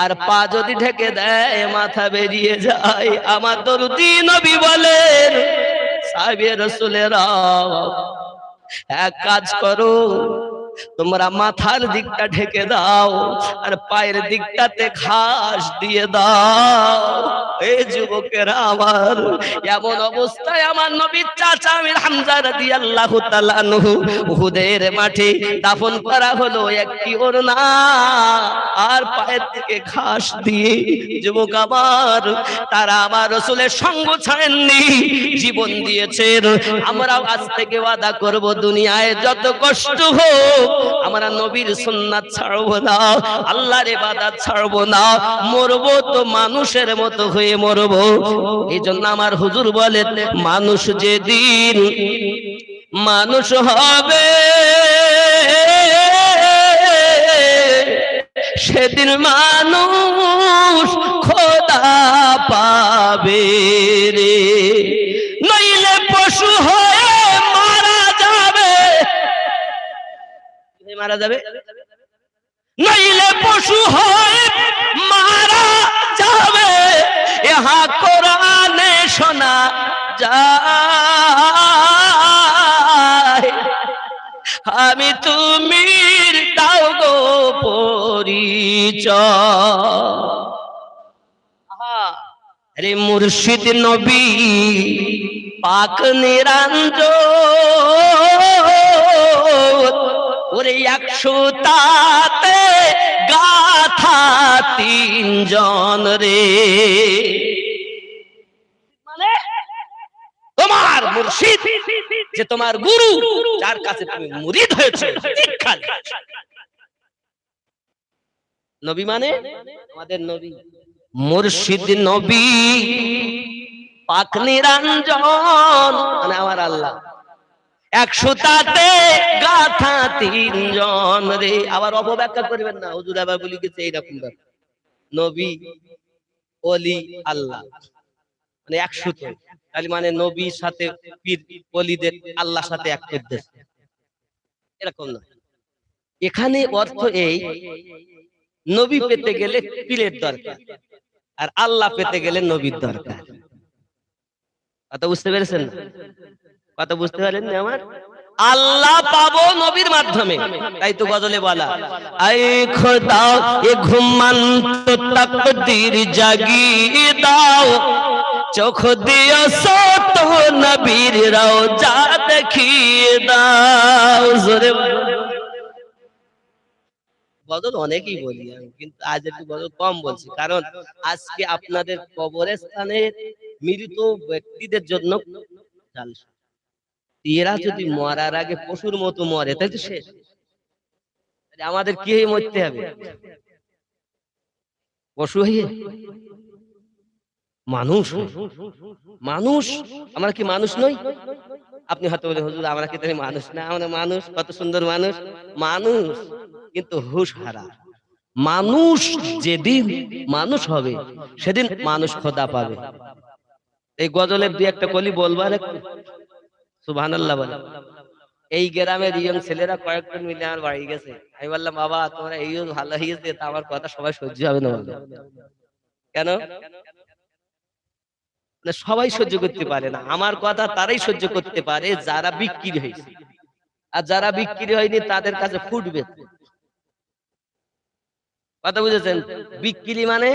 আর পা যদি ঢেকে দেয় মাথা বেরিয়ে যায়। আমার দরুদি নবী বলেন, সাহাবী রাসূলেরা, এক কাজ করো, তোমরা মাথার দিকটা ঢেকে দাও আর পায়ের দিকটাতে ঘাস দিয়ে দাও। এই যুবকেরা আমার, এমন অবস্থায় আমার নবীর চাচা আমির হামজা রাদিয়াল্লাহু তাআলা আনহু উহুদের মাঠে দাফন করা হলো একটি ওড়না আর পায়ের দিকে ঘাস দিয়ে। যুবক আমার, তারা আমার রাসূলের সঙ্গ ছাড়েননি, জীবন দিয়েছেন। আমরাও আজ থেকে ওয়াদা করব, দুনিয়ায় যত কষ্ট হোক আমরা নবীর সুন্নাত ছাড়বো না, আল্লাহর ইবাদত ছাড়বো না। মরবো তো মানুষের মতো হয়ে মরবো। এই জন্য আমার হুজুর বলেন, মানুষ যেদিন মানুষ হবে সেদিন মানুষ খোদা পাবে রে, নইলে পশু হয়ে মারা যাবে, নইলে পশু হয়ে মারা যাবে। ইহা কোরআনে শোনা যায়, আমি তুমি দাও গো পরিচয়। রে মুর্শিদ নবী পাক নিরঞ্জন, ওরে 100টাতে গাথা 3 জন রে। মানে তোমার মুর্শিদ যে তোমার গুরু, যার কাছে তুমি মুরিদ হয়েছে, নবী মানে আমাদের নবী মুর্শিদ নবী পাক নিরঞ্জন মানে আমার আল্লাহ 100টাতে গাথা 3 জন রে। আবার অপব্যাখ্যা করবেন না, হুজুর আবার বলি গেছে এইরকম ব্যাপার। নবী ওলি আল্লাহ মানে 100 তাহলে মানে নবীর সাথে পীর ওলিদের আল্লাহর সাথে এক করে দিয়েছে, এরকম না। এখানে অর্থ এই, নবী পেতে গেলে পীরের দরকার, আর আল্লাহ পেতে গেলে নবীর দরকার। কথা বুঝতে পেরেছেন? কথা বুঝতে পারেন না আমার? আল্লাহ পাবো নবীর মাধ্যমে, তাই তো গজলে বলা, আই খোদা এ ঘুমন্ত তাকদীর জাগিয়ে দাও, চোখ দিও সত নবীর রওজা দেখিয়ে দাও। জোরে গজল অনেকেই বলি আমি, কিন্তু আজ একটু গজল কম বলছি, কারণ আজকে আপনাদের কবরস্থানের মৃত ব্যক্তিদের জন্য জালসা। এরা যদি মরার আগে পশুর মতো মরে তাই তো শেষ। আমাদের কি হয়ে মরতে হবে? পশু হয়ে? মানুষ মানুষ আমরা কি মানুষ নই? আপনি হয়তো বলেন হুজুর আমরা কি তাহলে মানুষ না? আমরা মানুষ, কত সুন্দর মানুষ, মানুষ কিন্তু হুঁশ হারা। মানুষ যেদিন মানুষ হবে সেদিন মানুষ খোদা পাবে। এই গজলের দুই একটা কলি বলবার একটু সুবহানাল্লাহ বলে। এই গ্রামের ইয়ং ছেলেরা কয়েকজন মিলে আমার বাড়ি গেছে, আমি বললাম বাবা তোমরা এই ভালো হয়েছে, তা আমার কথা সবাই সহ্য হবে না। বললো কেন? সবাই সহ্য করতে পারে না আমার কথা, তারাই সহ্য করতে পারে যারা বিক্রি হয়েছে, আর যারা বিক্রি হয়নি তাদের কাছে ফুটবে। কথা বুঝেছেন? বিক্রি মানে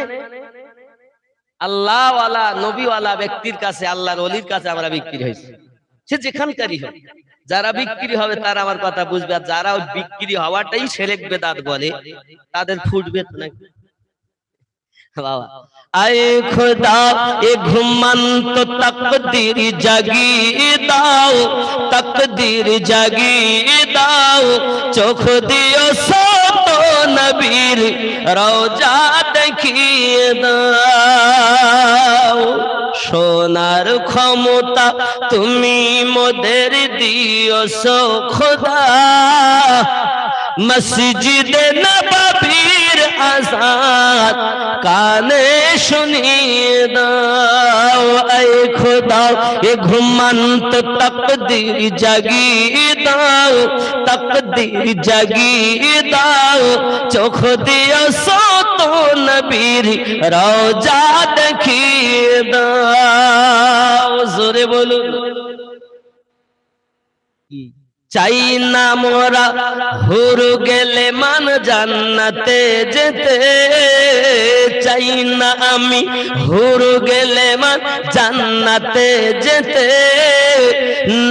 আল্লাহওয়ালা নবীওয়ালা ব্যক্তির কাছে, আল্লাহর ওলির কাছে আমরা বিক্রি হয়েছি, সে যেখানকারই হোক। যারা বিক্রি হবে তারা আমার কথা বুঝবে, আর যারা বিক্রি হওয়াটাই শিরক বিদআত বলে তাদের ফুটবে নাকি? বাবা আয় খোদা এ ঘুমন্ত তাকদীর জাগিয়ে দাও, তাকদীর জাগিয়ে দাও, চোখ দিও সত নবীর রওজা দেখিয়ে দাও। সোনার ক্ষমতা তুমি মোদের দিওছো খোদা, মসজিদে নববীর আযান কানে শুনিয়ে দাও। আয় খোদা এ ঘুমন্ত তাকদীর জাগিয়ে দাও, তাকদীর জাগিয়ে দাও, চোখ দিও সত নবীর রওজা দেখিয়ে দাও। জোরে বলুন। চাই না মোরা হুর গেলে মান জান্নাতে যেতে, চাই না আমি হুর গেলে মান জান্নাতে যেতে,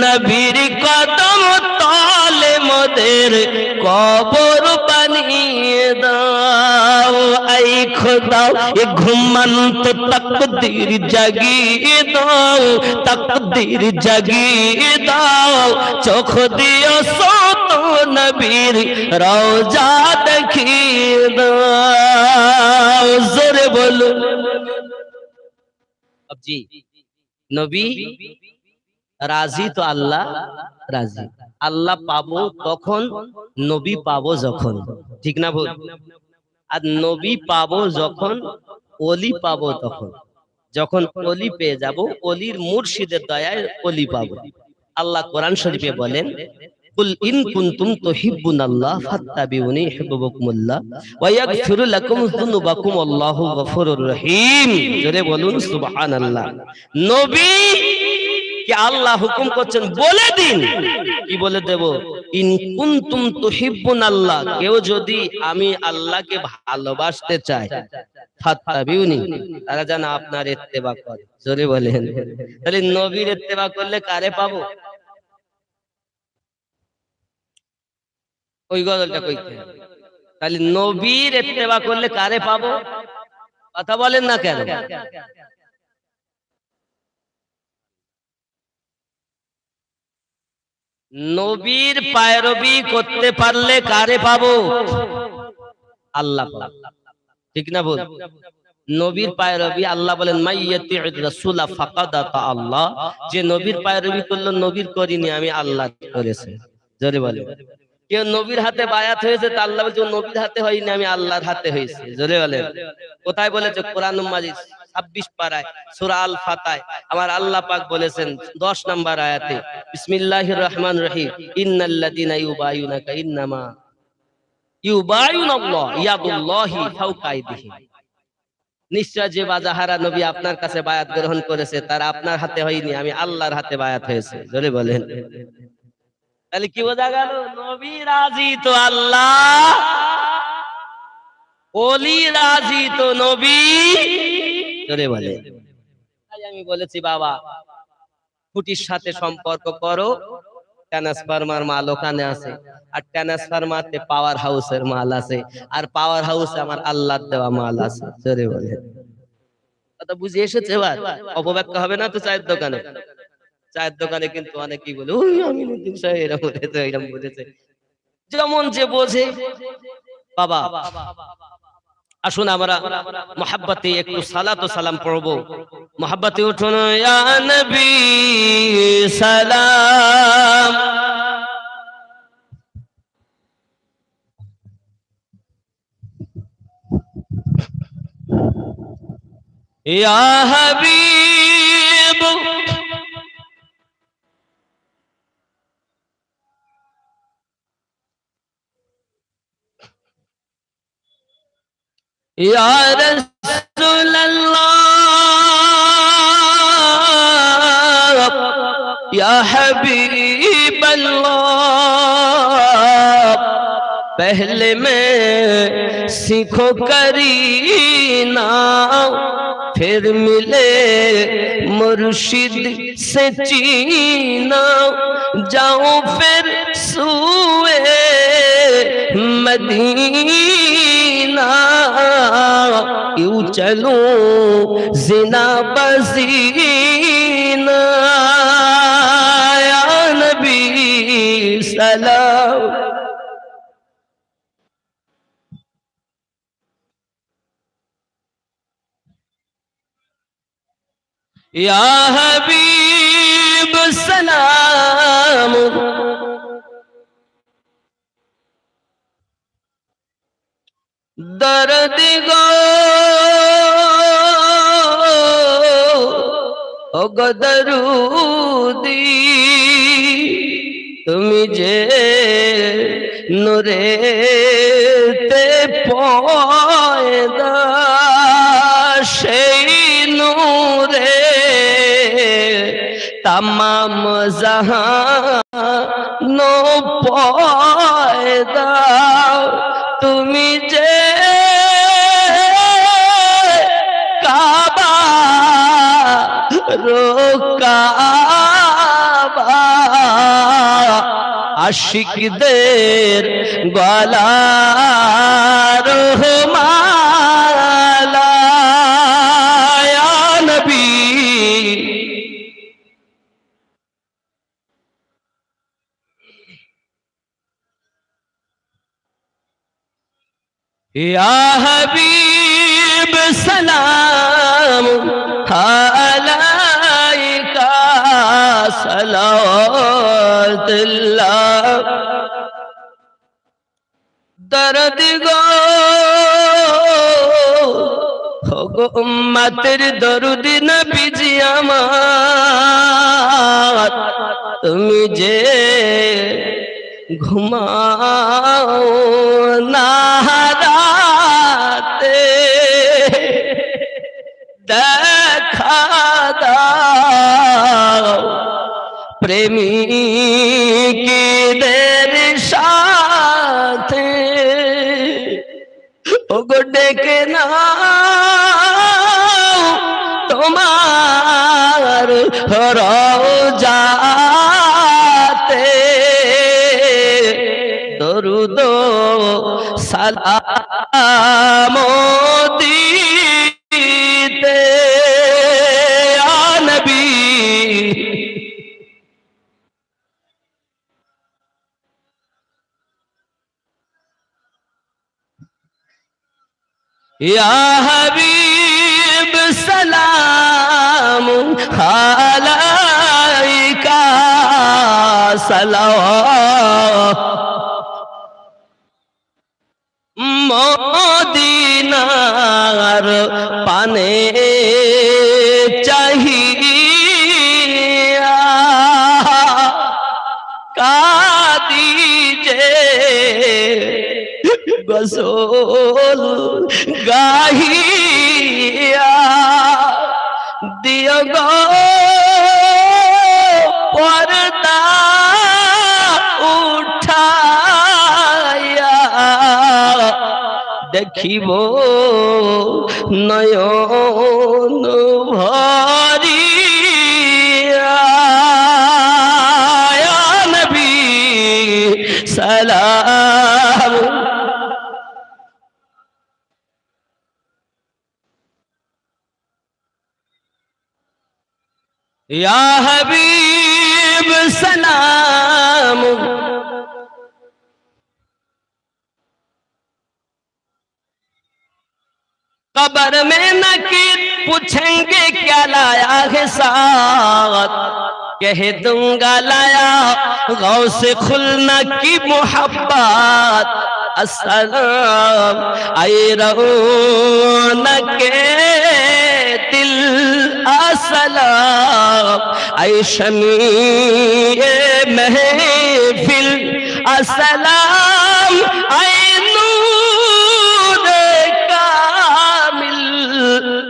নবীর কদম তলে মোদের কবর বানিয়ে দাও। আই খোদা এ ঘুমন্ত তাকদীর জাগিয়ে দাও, তাকদীর জাগিয়ে দাও, চোখ দিও সত নবীর রওজা দেখিয়ে দাও। জোরে বলুন। জি নবী রাজি তো আল্লাহ রাজি। আল্লাহ পাবো তখন, নবী পাবো যখন, ঠিক না ভুল? আর নবী পাবো যখন, ওলি পাবো তখন। যখন ওলি পেয়ে যাব, ওলির মুর্শিদের দয়ায় ওলি পাবো। আল্লাহ কোরআন শরীফে বলেন, কুল ইন কুনতুম তুহিব্বুনাল্লাহ ফাত্তাবিউনি ইউহিব্বুকুমুল্লাহ ওয়া ইয়াগফিরু লাকুম যুনুবাকুম আল্লাহু গফুরুর রহিম। জোরে বলুন সুবহানাল্লাহ। নবী কে আল্লাহ হুকুম করছেন বলে দিন, কি বলে দেব? ইন কুনতুম তুহিব্বুনাল্লাহ, কেউ যদি আমি আল্লাহকে ভালোবাসতে চায়, ফাত্তাবিউনি, তারা যেন আপনার ইত্তেবা করে। জোরে বলেন। তাহলে নবীর ইত্তেবা করলে কারে পাবো? ওই গজলটা কইতে। তাহলে নবীর ইত্তেবা করলে কারে পাবো? কথা বলেন না কেন? নবীর পায়রবি করতে পারলে কারে পাবো? আল্লাহ পাবো। ঠিক না বল? নবীর পায়রবি, আল্লাহ বলেন মাইয়াতির রাসূলা ফাকাদ আতা আল্লাহ, যে নবীর পায়রবি করলো নবীর করিনি আমি আল্লাহ করেছে। জোরে বলে। কেউ নবীর হাতে বায়াত হয়েছে তা আল্লাহ বলছে নবীর হাতে হয়নি আমি আল্লাহর হাতে হয়েছে। জোরে বলেন। কোথায় বলেছে? কোরআনুল মাজিদ 26 পারায় সূরা আল ফাতায় আমার আল্লাহ পাক বলেছেন 10 নম্বর আয়াতে, বিসমিল্লাহির রহমানির রহিম, ইন্নাল্লাযীনা ইউবায়ুনাকা ইন্নামা ইউবায়ুনাল্লাহ ইয়াদুল্লাহি ফাওকা আইদিহিম, নিশ্চয় যে বাজাহারা নবী আপনার কাছে বায়াত গ্রহণ করেছে তারা আপনার হাতে হয়নি আমি আল্লাহর হাতে বায়াত হয়েছে। জোরে বলেন। তাহলে কি বোঝা গেল? নবী রাজি তো আল্লাহ, ওলি রাজি তো নবী। জোরে বলে। তাই আমি বলেছি বাবা খুঁটির সাথে সম্পর্ক করো, ট্রান্সফরমার মাল ওখানে আছে, আর ট্রান্সফরমারতে পাওয়ার হাউসের মাল আছে, আর পাওয়ার হাউসে আমার আল্লাহর দেওয়া মাল আছে। জোরে বলে। কথা বুঝে এসেছে? এবার অপব্যাখ্যা হবে না তো? চায়ের দোকানে, চায়ের দোকানে কিন্তু অনেকেই বলে ওই আমিনুদ্দিন সাহেব এরকম বলেছে এরকম বলেছে, যেমন যে বোঝে। বাবা আসুন আমরা মোহাব্বতে একটু সালাত ও সালাম পড়বো। মোহাব্বতে উঠুন ইয়া নবী সালাম, ইয়া হাবিব, ইয়া রাসূলুল্লাহ, ইয়া হাবিবাল্লাহ, पहले में सीखो करीना, फिर मिले मुर्शिद से चीना, जाओ फिर सुए मदीना, यूं चलूं जिना बजीना, या नबी सलाम। या हबीब सलाम, दर्द गो दरूदी, তুমি যে নূরে তে পয়দা, সেই নূরে तमाम জাহানো পয়দা, তুমি যে কাবা রোকাবা, আশিকদের গলার মালা, ইয়া নবী। या हबीब सलाम अलैका सलावतुल्लाह, दर्द गो उम्मतेर दरुद नबीजी আমার, তুমি যে ঘুমাও না রাতে, দেখা দাও প্রেমিকদের সাথে, ওগো ডেকে নাও তোমার রওজাতে, দরুদ সালাম দিতে, ইয়া নবী। या हबीब सलाम अलैका सलावत মদিনার পানে চাহিয়া কাদি যে গজল গাহিয়া দিও গো পর্দা উঠায়া দেখিব নয়ন ভরিয়া ইয়া নবী সালাম ইয়া হাবিব সালাম कब्र में नकीर पूछेंगे क्या लाया है साथ कह दूंगा लाया गौसे खुलना की मोहब्बत अस्सलाम आए रौनक के दिल अस्सलाम आए शमीए महफिल अस्सलाम आए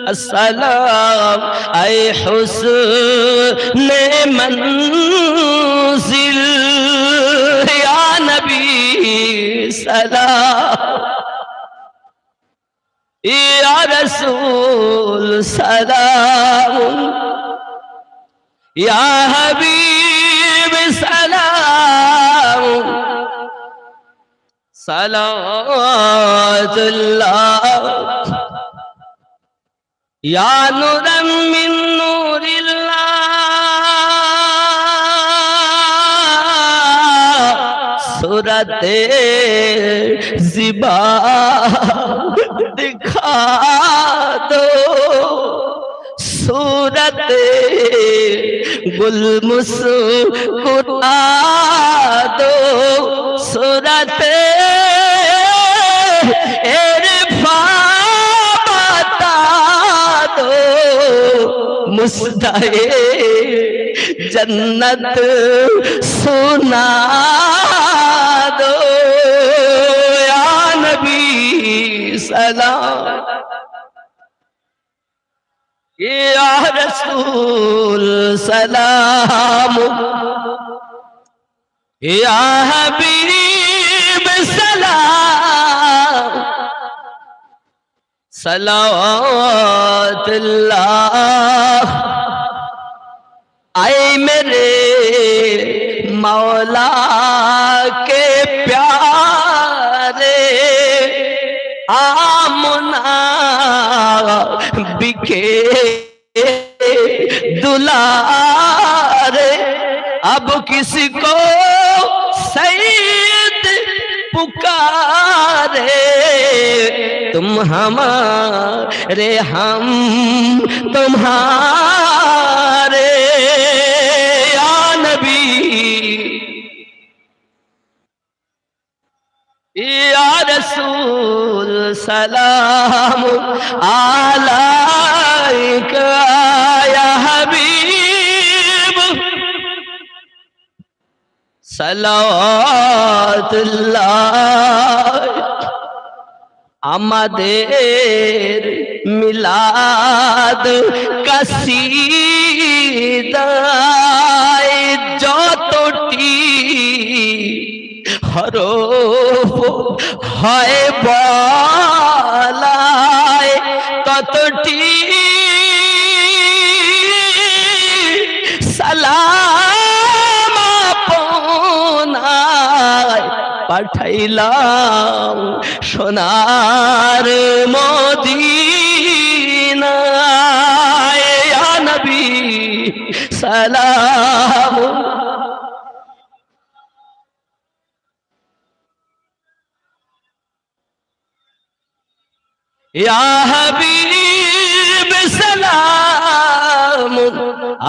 अस्सलाम ऐ हुस्न मंजिल या नबी सलाम या रसूल सलाम या हबीब सलाम सलावतुल्लाह या नूरम मिन नूरिल्लाह सूरते ज़िबा दिखा दो सूरते गुल मुस्कुरा दो सूरते मुस्ताए जन्नत सुना दो या नबी सलाम या रसूल सलाम या हबीब सलाम सलावतुल्लाह आए मेरे मौला के प्यारे आमना बिके दुलारे अब किसी को सैयद पुकारे तुम हमारे हम तुम्हारे या नबी या रसूल सलाम अलैका या हबीब सलावतुल्लाह আমাদের মিলাদ কাসিদায় যতটি হরফ হয় বলায় ততটি সালাম আপনায় পাঠাইলাম সোনার মদিনায় ইয়া নবী সালাম या हबीब सलाम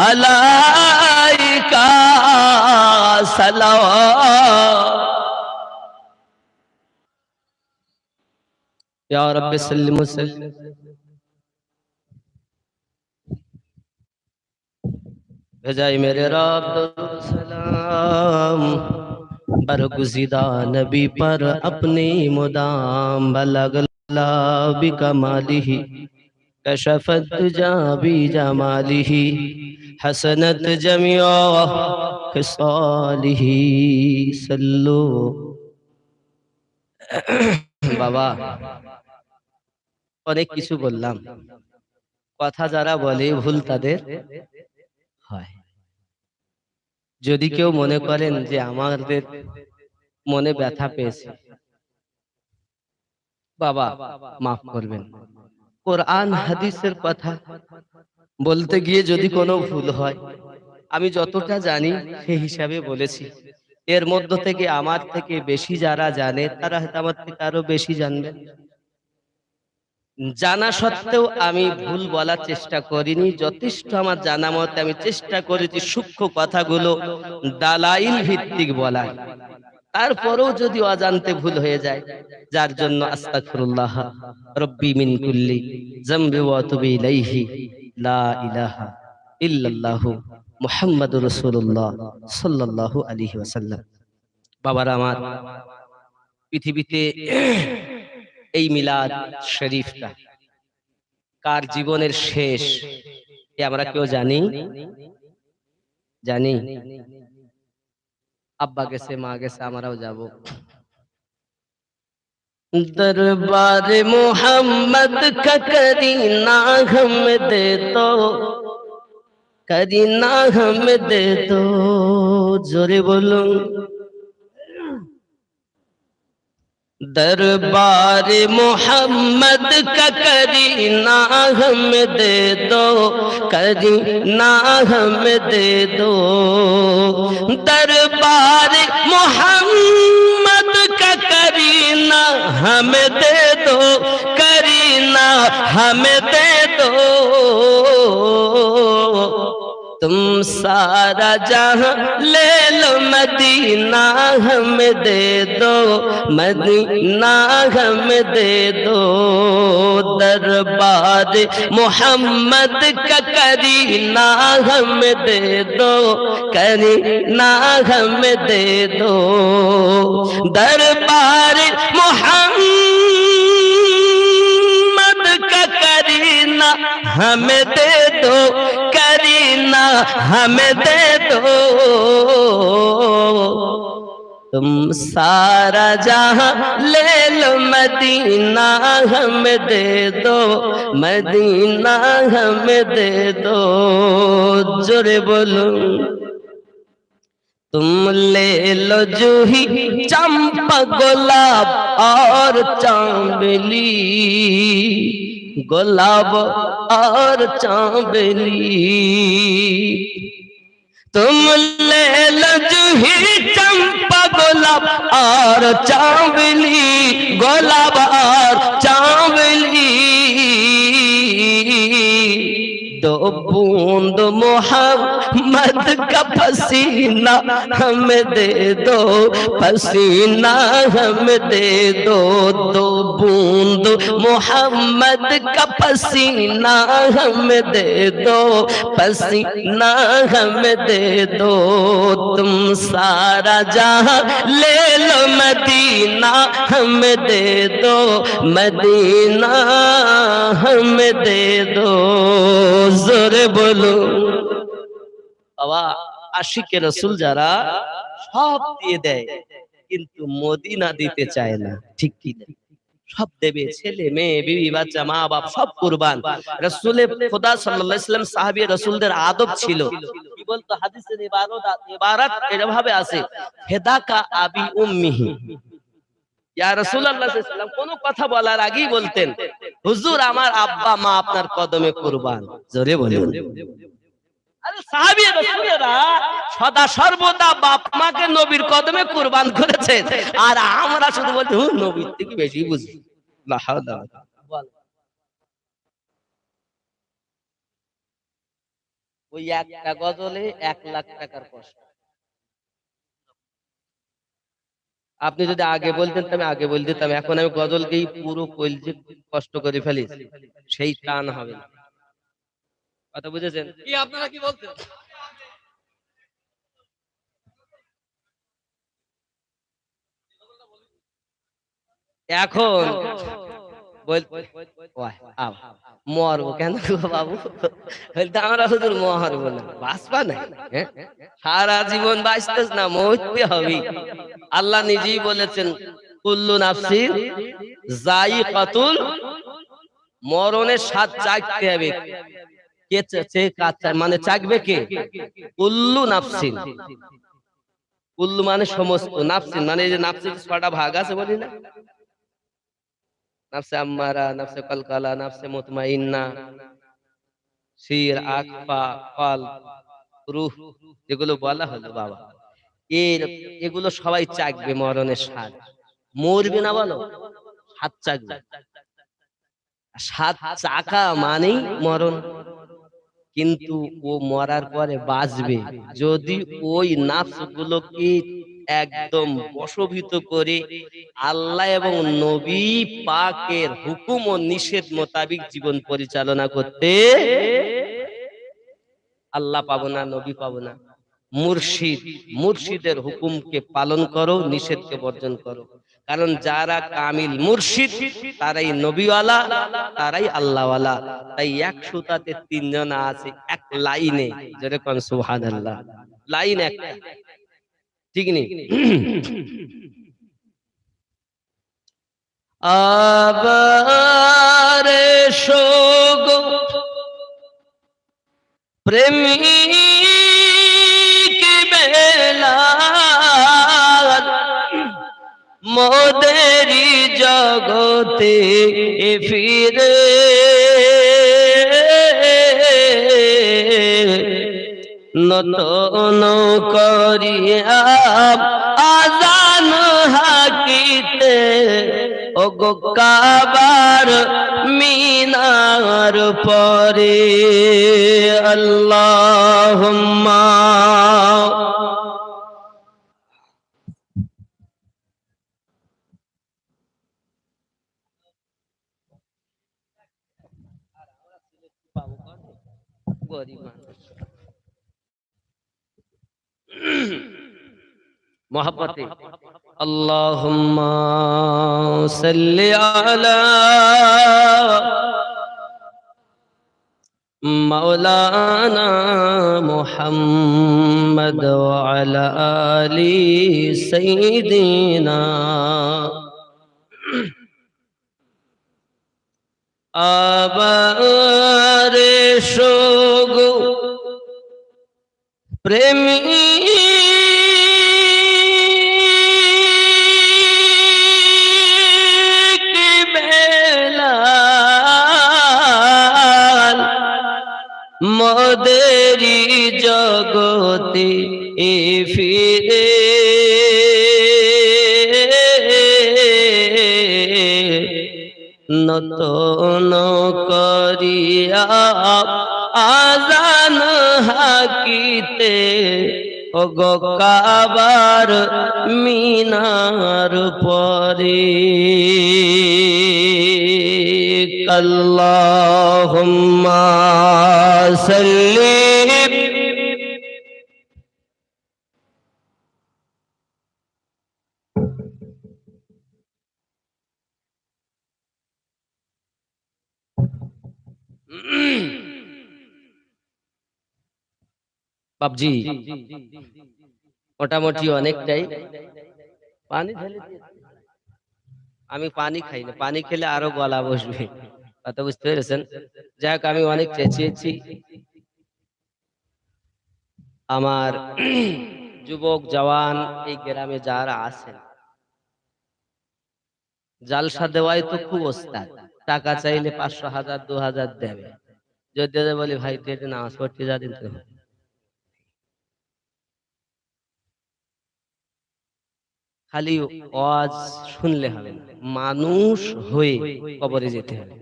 अलैका सलावत या रब्बि सल्लि वसल्लिम। भेजाई मेरे रब दरूद सलाम बरगुज़िदा नबी पर अपनी मुदाम बलगला बिकमालिही कशफत जाबी जमालिही हसनत जमिया खिसालिही सल्लु। বাবা অনেক কিছু বললাম, কথা যারা বলে ভুল তাদের হয়। যদি কেউ মনে করেন যে আমাদের মনে ব্যথা পেয়েছে, বাবা মাফ করবেন। কোরআন হাদিসের কথা বলতে গিয়ে যদি কোনো ভুল হয়, আমি যতটা জানি সেই হিসাবে বলেছি। এর মধ্য থেকে আমার থেকে বেশি যারা জানে তারা হয়তো আমার থেকে আরো বেশি জানবেন। জানা সত্ত্বেও আমি ভুল বলার চেষ্টা করিনি, যথেষ্ট আমার জানা মতে আমি চেষ্টা করেছি সূক্ষ্ম কথাগুলো দালাইল ভিত্তিক বলার। তারপরেও যদি অজান্তে ভুল হয়ে যায়, যার জন্য আস্তাগফিরুল্লাহ রব্বি মিন কুল্লি যামবি ওয়া আতুবু ইলাইহি লা ইলাহা ইল্লাল্লাহু মুহাম্মাদুর রাসূলুল্লাহ সাল্লাল্লাহু আলাইহি ওয়াসাল্লাম। বাবারা আমার, পৃথিবীতে এই মিলাদ শরীফটা কার জীবনের শেষ এ আমরা কেউ জানি? জানি? আব্বা গেছে, মা গেছে, আমরাও যাব। दरबार मोहम्मद का करीना हम दे दो, करीना हम दे दो, जोरे बोलो। दरबार मोहम्मद का करीना हम दे दो, करीना हम दे दो। दरबार मोहम्मद का करीना हम दे दो, करीना हम दे दो। तुम सारा जहां ले लो, मदीना हम दे दो, मदीना हम दे दो। दरबार मोहम्मद का करीना हम दे दो, करीना हम दे दो। दरबार मोहम्मद का करीना हम दे दो, करीना हमें दे दो। तुम सारा जहां ले लो, मदीना हम दे दो, मदीना हम दे दो। जोरे बोलो। तुम ले लो जूही चंपा गुलाब और चांदनी, गुलाब और चांदनी। तुम ले लो जूही चंपा गुलाब और चांदनी, गुलाब और चांदनी। दो बूंद मोहम्मद का पसीना हम दे दो, पसीना हम दे दो। दो बूंद मोहम्मद का पसीना हम दे दो, पसीना हम दे दो। तुम सारा जहां ले लो, मदीना हम दे दो, मदीना हम दे दो। जोरे बोलो। বাবা, আশিকে রাসূল যারা সব দিয়ে দেয় কিন্তু মদিনা দিতে চায় না, ঠিক কি না? সব দেবে, ছেলে মেয়ে বিবি বাচ্চা মা বাপ সব কুরবান। রাসূলে খোদা সাল্লাল্লাহু আলাইহি ওয়াসাল্লাম সাহাবী রাসূলদের আদব ছিল, কি বলতো হাদিসের ইবারত এভাবে আছে, ফেদাকা আবি উম্মিহি। ইয়া রাসূলুল্লাহ সাল্লাল্লাহু আলাইহি ওয়াসাল্লাম কোন কথা বলার আগেই বলতেন, হুজুর আমার আব্বা মা আপনার কদমে কুরবান। জোরে বলুন। আরে সাহাবী রাসূলেরা সদা সর্বদা বাপ মাকে নবীর কদমে কুরবান করেছে, আর আমরা শুধু বলছি নবীর থেকে বেশি বুঝি। লা হাওলা। ওই একটা গজলে 1,00,000 টাকার কষ্ট। আপনি যদি আগে বলতেন তো আমি আগে বলে দিতাম, এখন আমি গজলকেই পুরো কলজে কষ্ট করে ফেলি, সেই টান হবে না। কথা বুঝেছেন কি? আপনারা কি বলছেন? এখন মরবো কেন গো বাবু? বলতে আমরা হুজুর মরবো না, বাঁচবা না, হ্যাঁ? সারা জীবন বাঁচতেছ না, মরতে হবে। আল্লাহ নিজেই বলেছেন কুল্লু নাফসিন যায়িকাতুল, মরণের স্বাদ চাখতে হবে। মানে চাখবে কে? কুল্লু নাফসিন, কুল্লু মানে সমস্ত, নাফসিন মানে এই যে নাফসির 6টা ভাগ আছে বলি না, নাফসে আম্মারা, নাফসে কলকালা, নাফসে মুতমাইন্না, শির, আকফা, কল, রূহ, যেগুলো বলা হলো বাবা, এর এগুলো সবাই চাকবে মরণের স্বাদ। মরবে না বলো, স্বাদ চাকবে। স্বাদ চাকা মানেই মরণ। কিন্তু ও মরার পরে বাঁচবে যদি ওই নাফস গুলোকে একদম বশীভূত করে আল্লাহ এবং নবী পাকের হুকুম ও নিষেধ মোতাবিক জীবন পরিচালনা করতে। আল্লাহ পাবো না, নবী পাবো না, মুর্শিদ, মুর্শিদের হুকুমকে পালন করো, নিষেধকে বর্জন করো। কারণ যারা কামিল মুর্শিদ তারাই নবীওয়ালা, তারাই আল্লাহওয়ালা। তাই এক সুতাতে 3 জন আছে, এক লাইনে, যেরকম সুবহানাল্লাহ, লাইন একটা, ঠিক নেই? আবার শোগ প্রেমিক বেলাল, মোদেরি জগতে ফিরে নতন করিয়া আজান হাকিতে, ও গো কাবার মিনার পরে আল্লাহুম্মা। मोहब्बते अल्लाहुम्मा सल्लि अला मौलाना मुहम्मद व अला आली सय्यिदिना। আবার শোগো প্রেমিক বেলাল, মোদেরি জগতে ফিরে নতন করিয়া আজান হাকিতে, ও গো কাবার মিনার পরে আল্লাহুম্মা সাল্লি। বাবজি মোটামুটি অনেকটাই পানি ঢেলে দিয়েছে। আমি পানি খাই না, পানি খেলে আরো গলা বসবে, কথা বুঝতে পেরেছেন? যাই হোক, আমি অনেক চেঁচিয়েছি। আমার যুবক জওয়ান এই গ্রামে যারা আছেন, জালসা দেওয়ায় তো খুব ওস্তাদ। টাকা চাইলে 500, 1000, 2000 দেবে। যদি বলি ভাই তুই একটু নামাজ পড়তে যা দিন, খালি ওয়াজ শুনলে হবে না, মানুষ হয়ে কবরে যেতে হবে।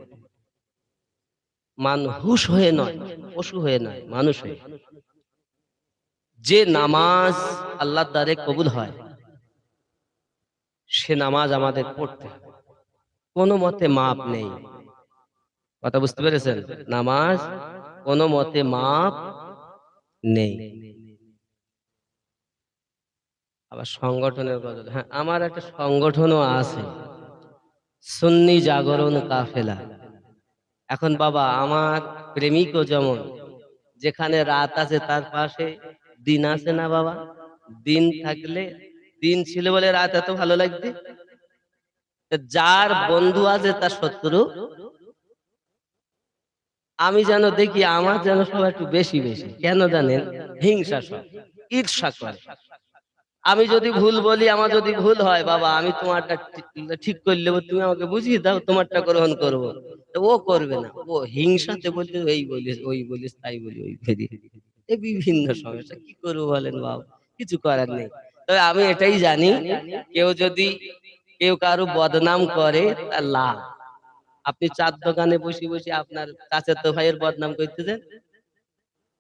মানুষ হয়ে নয়, পশু হয়ে নয়, মানুষ হয়ে। যে নামাজ আল্লাহর দ্বারে কবুল হয় সে নামাজ আমাদের পড়তে হবে, কোনো মতে মাপ নেই। কথা বুঝতে পেরেছেন? নামাজ কোনো মতে মাপ নেই। আবার সংগঠনের কথা, হ্যাঁ আমার একটা সংগঠনও আছে, সুন্নি জাগরণ কাফেলা। এখন বাবা আমার প্রেমিকও যেমন, যেখানে রাত আছে তার পাশে দিন আছে না বাবা? দিন থাকলে, দিন ছিল বলে রাত এত ভালো লাগবে। যার বন্ধু আছে তার শত্রু। আমি যেন দেখি আমার যেন সব একটু বেশি বেশি, কেন জানেন? হিংসা, সব ঈর্ষা করে। আমি যদি ভুল বলি, আমার যদি ভুল হয়, বাবা আমি তোমারটা ঠিক করে নেবো, তুমি আমাকে বুঝিয়ে দাও, তোমারটা গ্রহণ করবো। তো ও করবে না, ও হিংসাতে বলতে এই বলিস ওই বলিস তাই বলি ওই ফেরি, এই বিভিন্ন সমস্যা। কি করবো বলেন বাবা? কিছু করার নেই। তবে আমি এটাই জানি, কেউ যদি কেউ কারো বদনাম করে তার লাভ। আপনি চার দোকানে বসে বসে আপনার চাচাতো ভাইয়ের বদনাম করতেছেন,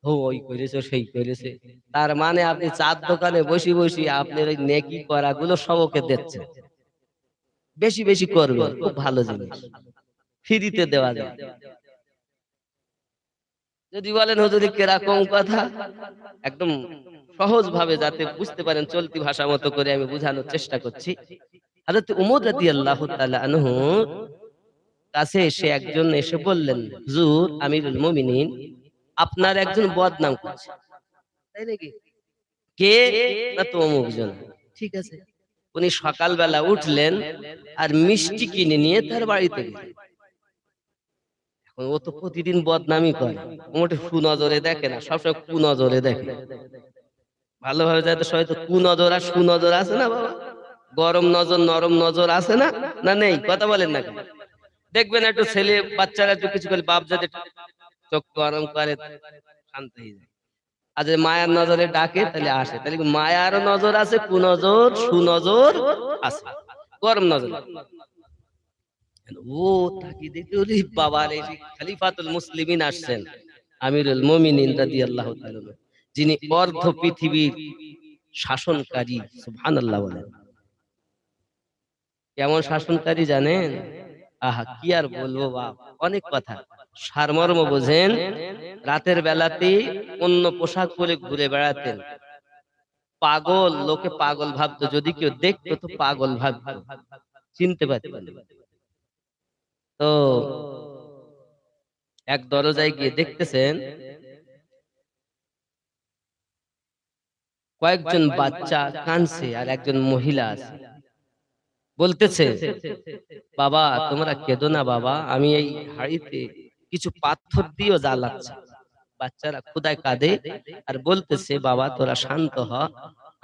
ও ওই করেছে সেই করেছে, তার মানে আপনি চার দোকানে বসে বসে আপনার ওই নেকি করা গুলো সব ওকে দিচ্ছেন। বেশি বেশি করবেন, খুব ভালো জিনিস, ফ্রিতে দেওয়া যায়। যদি বলেন হুজুরি কিরকম কথা, একদম সহজ ভাবে যাতে বুঝতে পারেন চলতি ভাষা মতো করে আমি বোঝানোর চেষ্টা করছি। হযরত উমর রাদিয়াল্লাহু তাআলা আনহু কাছে এসে একজন এসে বললেন, হুজুর আমিরুল মুমিনিন, আপনার একজন বদনাম করছে। তাই নাকি? কে? না তো অমুক জন। ঠিক আছে। উনি সকালবেলা উঠলেন আর মিষ্টি কিনে নিয়ে তার বাড়িতে গেলেন। এখন ও তো প্রতিদিন বদনামি করে, মোটে সুনজরে দেখে না, সবসময় কুনজরে দেখে। ভালোভাবে যাই তো সবাই তো কুনজর আর সুনজর আছে না বাবা? গরম নজর নরম নজর আছে না? না নেই? কথা বলেন না কেন? দেখবেন একটু ছেলে বাচ্চারা একটু কিছু করে, বাপ যদি চোখ গরম করে শান্ত হয়ে যায়। আর যদি মায়ার নজরে ডাকে তাহলে আসে। তাহলে মায়ার নজর আছে, কুনজর সুনজর আছে, গরম নজর। ও তাকে দেখে ওরে বাবা রে, খলিফাতুল মুসলিমিন আসছেন, আমিরুল মুমিনিন রাদিয়াল্লাহু তাআলা, যিনি অর্ধ পৃথিবীর শাসনকারী। সুবহানাল্লাহ বলেন। কেমন শাসনকারী জানেন? আহা কি আর বলবো বাপ, অনেক কথা। সারমর্ম বোঝেন? রাতের বেলাতে অন্য পোশাক পরে ঘুরে বেড়াতেন। পাগল, লোকে পাগল ভাবতো, যদি কেউ দেখতো তো পাগল ভাবতো, চিনতে পারতো না। তো এক দরজায় গিয়ে দেখতেছেন কয়েকজন বাচ্চা কাঁদছে আর একজন মহিলা আছে, বলতেছে, বাবা তোমরা কেঁদো না বাবা, আমি এই হাড়িতে কিছু পাথর দিয়েও জ্বালাচ্ছি। বাচ্চারা ক্ষুধায় কাঁদে আর বলতেছে, বাবা তোরা শান্ত হ,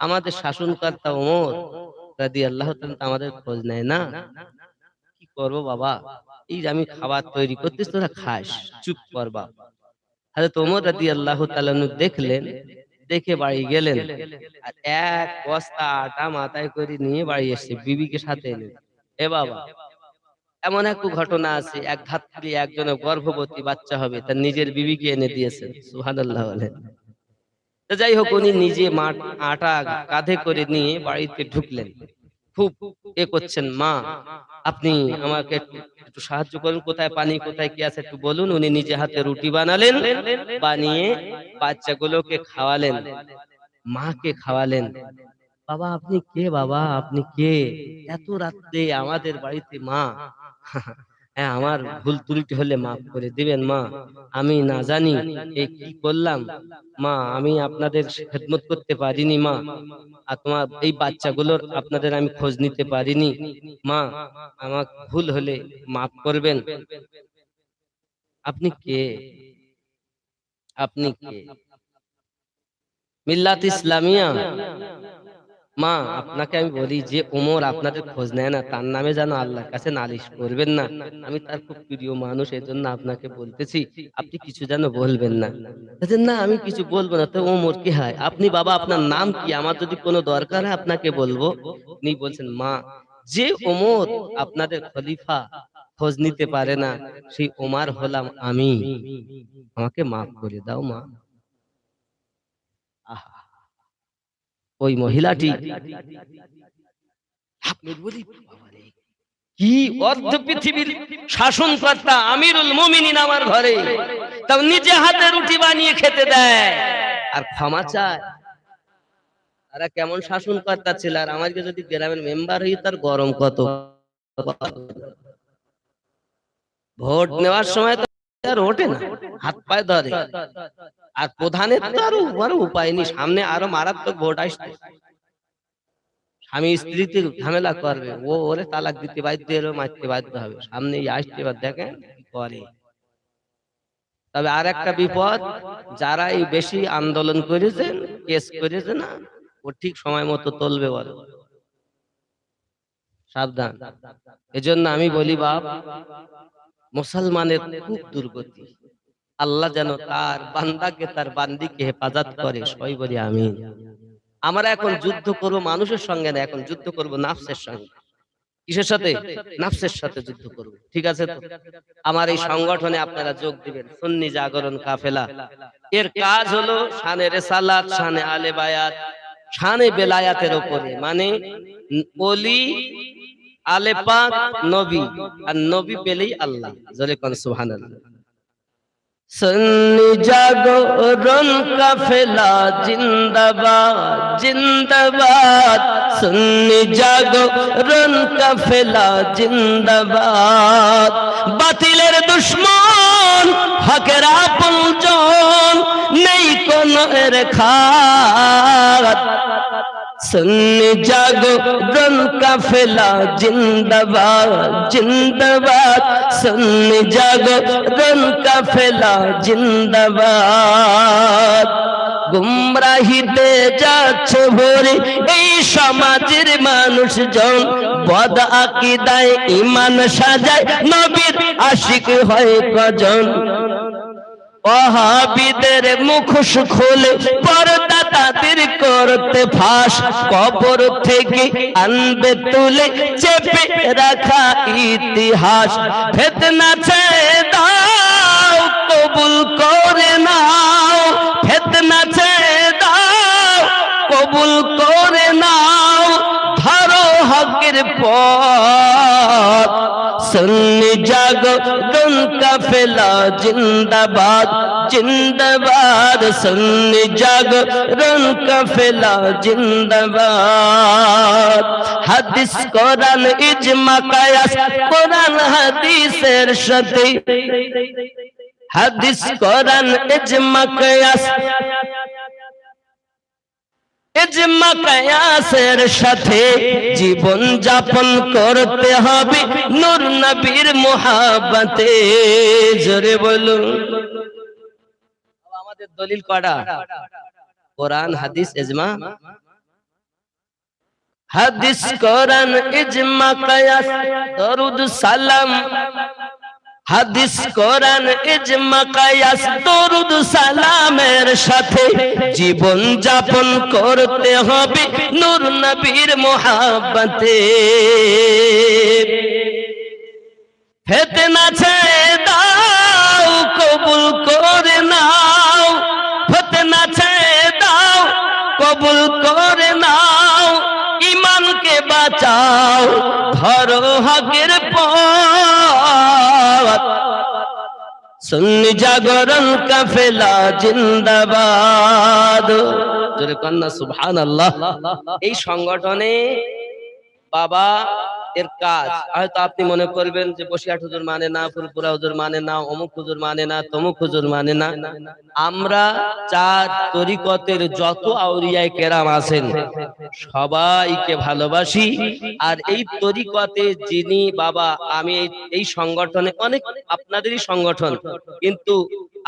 আমাদের শাসনকর্তা ওমর রাদিয়াল্লাহু তাআলা আমাদের খোঁজ নেয় না, কি করবো বাবা, এই যে আমি খাবার তৈরি করতেছি তোরা খাস, চুপ কর বাবা। হযরত ওমর রাদিয়াল্লাহু তাআলা দেখলেন, দেখে বাড়ি গেলেন আর এক বস্তা আটা মাথায় করে নিয়ে বাড়ি এসেছে, বিবিকে সাথে এনে। এ বাবা, এমন এক ঘটনা আছে, এক ধাত্রী একজনের গর্ভবতী বাচ্চা হবে, তার নিজের বিবিকে এনে দিয়েছেন। সুবহানাল্লাহ বলেন। তো যাই হোক, উনি নিজে আটা কাঁধে করে নিয়ে বাড়িতে ঢুকলেন, খুব করছেন, মা আপনি আমাকে একটু একটু সাহায্য করুন, কোথায় পানি কোথায় কি আছে একটু বলুন। উনি নিজে হাতে রুটি বানালেন, বানিয়ে বাচ্চাগুলোকে খাওয়ালেন, মাকে খাওয়ালেন। বাবা আপনি কে? বাবা আপনি কে? এত রাত্রে আমাদের বাড়িতে? মা হ্যাঁ আমার ভুল ত্রুটি হলে মাফ করে দিবেন মা, আমি না জানি এই কি করলাম মা, আমি আপনাদের খেদমত করতে পারিনি মা, আর তোমার এই বাচ্চাগুলোর আপনাদের আমি খোঁজ নিতে পারিনি মা, আমার ভুল হলে মাফ করবেন। আপনি কে? আপনি কে? মিল্লাত ইসলামিয়া। মা আপনাকে আমি বলি, যে ওমর আপনাদের খোঁজ নেয় না, তার নামে যেন আল্লাহর কাছে নালিশ করবেন না, আমি তার খুব প্রিয় মানুষ, এজন্য আপনাকে বলতেছি, আপনি কিছু যেন বলবেন না। বলছেন, না আমি কিছু বলবো না। তো ওমর কি হয়? আপনি বাবা আপনার নাম কি? আমার যদি কোনো দরকার হয় আপনাকে বলবো। উনি বলছেন, মা যে ওমর আপনাদের খলিফা, খোঁজ নিতে পারে না, সেই ওমর হলাম আমি, আমাকে মাফ করে দাও মা। আহা, ওই মহিলাটি আপনি বলি বাবারে, কি অর্ধ পৃথিবীর শাসনকর্তা আমিরুল মুমিনিন আমার ঘরে, তাও নিজে হাতে রুটি বানিয়ে খেতে দেয় আর ক্ষমা চায়। তারা কেমন শাসনকর্তা ছিল, আর আমাকে যদি গ্রামের মেম্বার হই তার গরম কত। ভোট নেওয়ার সময় তো আর ওঠে না, হাত পায়ে ধরে। আর প্রধানের তো আরো উপায় নেই, সামনে আরো মারাত্মক ভোট আসছে, স্বামী স্ত্রীতে ঝামেলা করবে, ও ওরে তালাক দিতে বাধ্য হলো, মারতে বাধ্য হবে, সামনে আসছে, এবার দেখেন কি করে। তবে আর একটা বিপদ, যারা এই বেশি আন্দোলন করেছেন, কেস করেছে না, ও ঠিক সময় মতো তুলবে, বলে সাবধান। এজন্য আমি বলি বাপ, মুসলমানের খুব দুর্গতি, আল্লাহ যেন তার বান্দাকে, তার বান্দিকে হেফাজত করে, সবাই বলি আমিন। আমরা এখন যুদ্ধ করব মানুষের সঙ্গে না, এখন যুদ্ধ করব নাফসের সঙ্গে। কিসের সাথে? নাফসের সাথে যুদ্ধ করব, ঠিক আছে তো? আমার এই সংগঠনে আপনারা যোগ দিবেন, সুন্নি জাগরণ কাফেলা। এর কাজ হলো শানে রিসালাত, শানে আলে বায়াত, শানে বেলায়াতের উপরে, মানে ওলি, আলে পাক, নবী, আর নবী পেলেই আল্লাহ। জোরে কোন সুবহানাল্লাহ। সুন্নি জাগরণ কাফেলা জিন্দাবাদ, জিন্দাবাদ। সুন্নি জাগরণ কাফেলা জিন্দাবাদ। বাতিলের দুশমন হকের আপনজন, নেই কোন এর খাত। সুন্নি জাগরণ কাফেলা জিন্দাবাদ, জিন্দাবাদ। সুন্নি জাগরণ কাফেলা জিন্দাবাদ। গুমরাহিতে যাচ্ছে ভরে এই সমাজের মানুষজন, বদ আকীদায় ঈমান সাজায়, নবীর আশিক হয় কজন। ওয়াহাবীদের মুখোশ খুলে পর্দা তাদের করতে ফাঁস, কবর থেকে আনবে তুলে চেপে রাখা ইতিহাস। ফিতনা ছেড়ে দাও, কবুল করে নাও, ফিতনা ছেড়ে দাও, কবুল করে নাও, ধরো হকের পথ। সুন্নি জাগরণ কাফেলা জিন্দাবাদ, জিন্দাবাদ। সুন্নি জাগরণ কাফেলা জিন্দাবাদ। হাদিস কোরআন ইজমা কিয়াস, কোরআন হাদিসের সাথে, হাদিস কোরআন ইজমা কিয়াস, ইজমা কিয়াসের সাথে জীবন যাপন করতে হবে নূর নবীর মুহাব্বতে। জোরে বলুন। আমাদের দলিল কয়টা? কোরআন, হাদিস, ইজমা। হাদিস, কোরআন, ইজমা কিয়াস, দরুদ সালাম। হাদিস, কোরআন, ইজমা কিয়াস, দরুদ সালামের সাথে জীবন যাপন করতে হবে নূর নবীর মুহাব্বতে। ফিতনা ছেড়ে দাও, কবুল করে নাও, ফিতনা ছেড়ে দাও, কবুল করে নাও, ঈমানকে বাঁচাও, ধরো হকের পথ। সুন্নি জাগরণ কাফেলা জিন্দাবাদ। জোরে কন্না সুবহানাল্লাহ। এই সংগঠনে বাবা এর কাজ, হয়তো আপনি মনে করবেন যে বসিরহাট হুজুর মানে না, ফুলপুরা হুজুর মানে না, অমুক হুজুর মানে না, তমুক হুজুর মানে না। আমরা চার তরিকতের যত আউলিয়ায়ে কেরাম আছেন সবাইকে ভালোবাসি। আর এই তরিকতে যিনি বাবা, আমি এই সংগঠনে অনেক আপনাদেরই সংগঠন, কিন্তু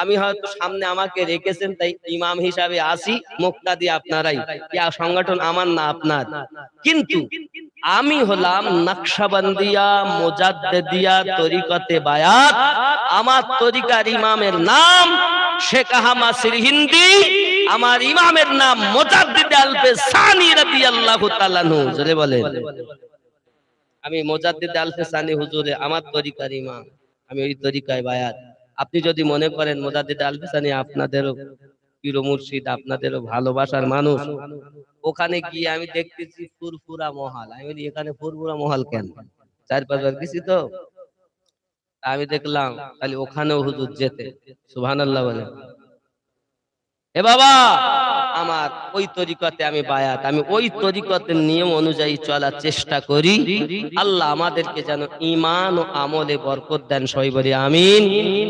আমি হয়তো সামনে আমাকে রেখেছেন তাই ইমাম হিসাবে আসি, মুক্তাদি আপনারাই, সংগঠন আমার না আপনার। কিন্তু আমি হলাম নকশবন্দিয়া মুজাদ্দিদিয়া তরিকতে বায়াত। আমার তরিকার ইমামের নাম শেখ আহমদ সিরহিন্দি, আমার ইমামের নাম মুজাদ্দিদ আল-ফিসানি রাদিয়াল্লাহু তাআলা আনহু। জোরে বলেন আমি মুজাদ্দিদ আলফে সানি হুজুরে আমার তরিকার ইমাম, আমি ওই তরিকায় বায়াত। আপনি যদি মনে করেন মুজাদ্দিদ আলফে সানি আপনাদেরও পীর মুর্শিদ, আপনাদেরও ভালোবাসার মানুষ, ওখানে গিয়ে আমি দেখতেছি ফুরফুরা মহাল। আমি বলি এখানে ফুরফুরা মহাল কেন? 4-5 বার গেছি তো, আমি দেখলাম খালি ওখানেও হুজুর যেতে। সুবহানাল্লাহ বলে। এ বাবা আমার ওই তরিকতে আমি বায়াত, আমি ওই তরিকতের নিয়ম অনুযায়ী চলার চেষ্টা করি। আল্লাহ আমাদেরকে যেন ঈমান ও আমলে বরকত দেন, সবাই বলি আমিন।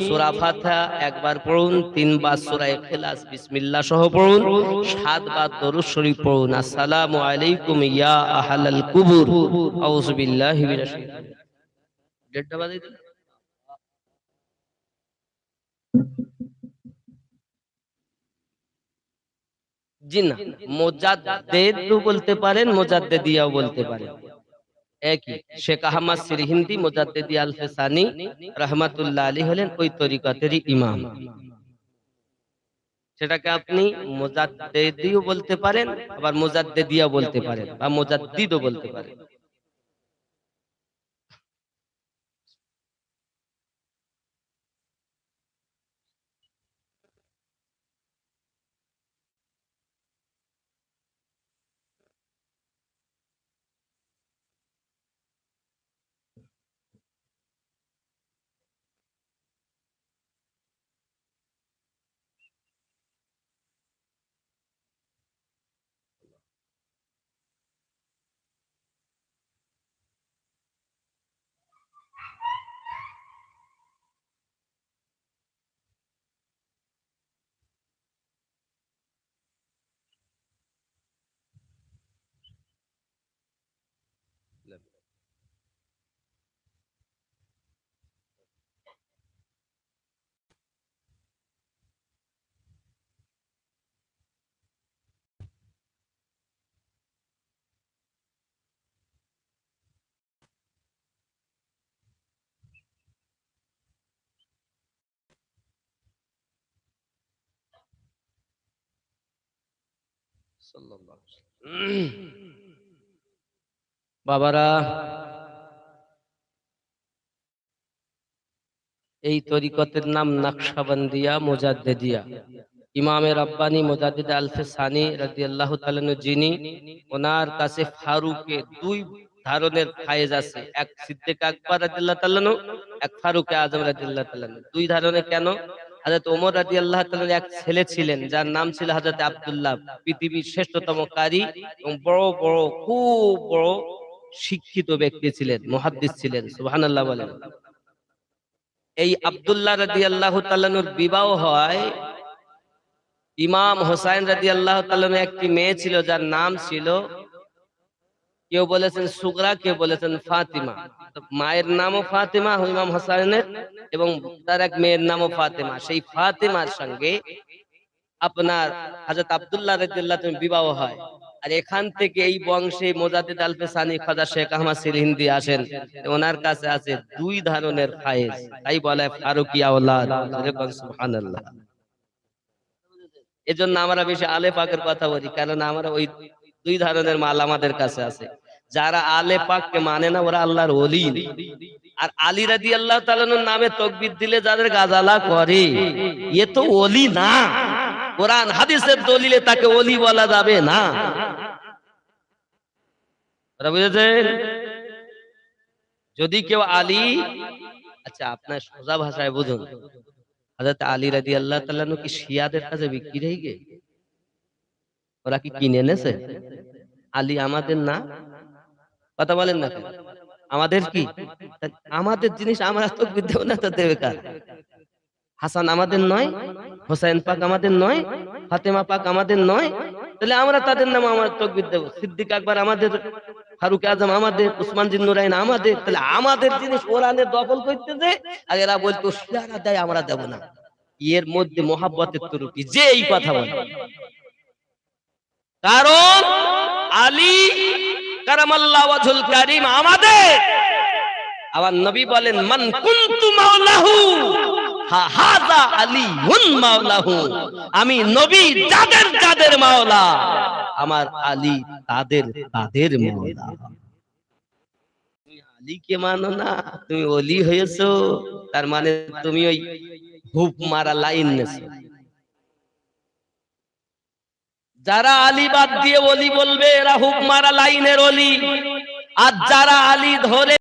সূরা ফাতিহা একবার পড়ুন, 3 বার সূরা ইখলাস বিসমিল্লাহ সহ পড়ুন, 7 বার দরুদ শরীফ পড়ুন। আসসালামু আলাইকুম ইয়া আহলাল কুবুর, আউযু বিল্লাহি মিনাশ শাইতানির রাজিম। দেড়টা বাজে দিল। জি না, মুজাদ্দিদও বলতে পারেন, মুজাদ্দিদিয়াও বলতে পারেন, একই। শেখ আহমদ সিরহিন্দি মুজাদ্দিদি আলফে সানি রাহমাতুল্লাহ আলাইহি হলেন ওই তরিকতেরই ইমাম। সেটাকে আপনি মুজাদ্দিদিও বলতে পারেন, আবার মুজাদ্দিদিয়াও বলতে পারেন, বা মুজাদ্দিদও বলতে পারেন। সাল্লাল্লাহু আলাইহি ওয়াসাল্লাম। বাবারা, এই তরিকতের নাম নকশবন্দিয়া মুজাদ্দিদিয়া। ইমামে রাব্বানি মুজাদ্দিদ আলফে সানি রাদিয়াল্লাহু তাআলা আনহু, যিনি, ওনার কাছে ফারুকে 2 ধরনের ফায়েজ আছে, এক সিদ্দিক আকবর রাদিয়াল্লাহু তাআলা আনহু, এক ফারুক আযম রাদিয়াল্লাহু তাআলা আনহু। 2 ধরনের কেন? হযরত ওমর রাদিয়াল্লাহু তাআলা এক ছেলে ছিলেন যার নাম ছিল হযরত আব্দুল্লাহ, পৃথিবীর শ্রেষ্ঠতম কারি এবং বড় বড় খুব বড় শিক্ষিত ব্যক্তি ছিলেন, মুহাদ্দিস ছিলেন। সুবহানাল্লাহ বলেন। এই আব্দুল্লাহ রাদিয়াল্লাহু তাআলা আনহুর বিবাহ হয় ইমাম হোসাইন রাদিয়াল্লাহু তাআলা আনহু, একটি মেয়ে ছিল যার নাম ছিল, কেউ বলেছেন সুগরা, কেউ বলেছেন ফাতিমা। তো মায়ের নামও ফাতিমা ইমাম হোসাইনের, এবং তার এক মেয়ের নামও ফাতিমা। সেই ফাতিমার সঙ্গে আপনার হযরত আব্দুল্লাহ রাদিয়াল্লাহু তাআলা বিবাহ হয়। আর এখান থেকে এই বংশে মুজাদ্দিদ আলফে সানি খাজা শেখ আহমদ সিরহিন্দি আসেন। ওনার কাছে আছে 2 ধরনের ফায়েজ, তাই বলে ফারুকি আওলাদ। সুবহানাল্লাহ। এজন্য আমরা বেশি আলে পাকের কথা বলি, কারণ আমরা ওই 2 ধরনের মাল আমাদের কাছে আছে। যারা আলে পাককে মানে না ওরা আল্লাহর ওলি। আর আলী রাদিয়াল্লাহু তাআলা আনহুর নামে তাকবীর দিলে যাদের গাজালা করে, এ তো ওলি না। কোরআন হাদিসের দলিলে তাকে ওলি বলা যাবে না। কথা বুঝেছেন? যদি কেউ আলী, আচ্ছা আপনার সোজা ভাষায় বুঝুন, হযরত আলী রাদিয়াল্লাহু তাআলা আনহু কি শিয়াদের কাছে বিক্রি হয়ে গে? ওরা কি কিনে এনেছে? আলী আমাদের না? কথা বলেন না কেন? আমাদের কি? আমাদের জিনিস আমরা তো দেব না, তো দেবে কার? হাসান আমাদের নয়? হোসেন পাক আমাদের নয়? ফাতেমা পাক আমাদের নয়? তাহলে আমরা তাদের নামে আমরা তাকবীর দেব। সিদ্দিক আকবর আমাদের, ফারুক আজম আমাদের, উসমান জিন নুরাইন আমাদের। তাহলে আমাদের জিনিস ওরা নিয়ে দখল করতেছে, আর এরা বলতো শিয়ারা দেয় আমরা দেব না। এর মধ্যে মহাব্বতের ত্রুটি, যে এই কথা বলে। কারণ আলী কারামাল্লাহু ওয়াজহুল কারীম আমাদের। আমার নবী বলেন মান কুনতু মাওলাহু হাযা আলীউন মাওলাহু। আমি নবী যাদের যাদের মাওলা, আমার আলী তাদের তাদের মাওলা। আলীকে মানো না, তুমি ওলি হয়েছো, তার মানে তুমি ওই হুপ মারা লাইন নেছো। যারা আলী বাদ দিয়ে ওলি বলবে এরা হুপ মারা লাইনের ওলি, আর যারা আলী ধরে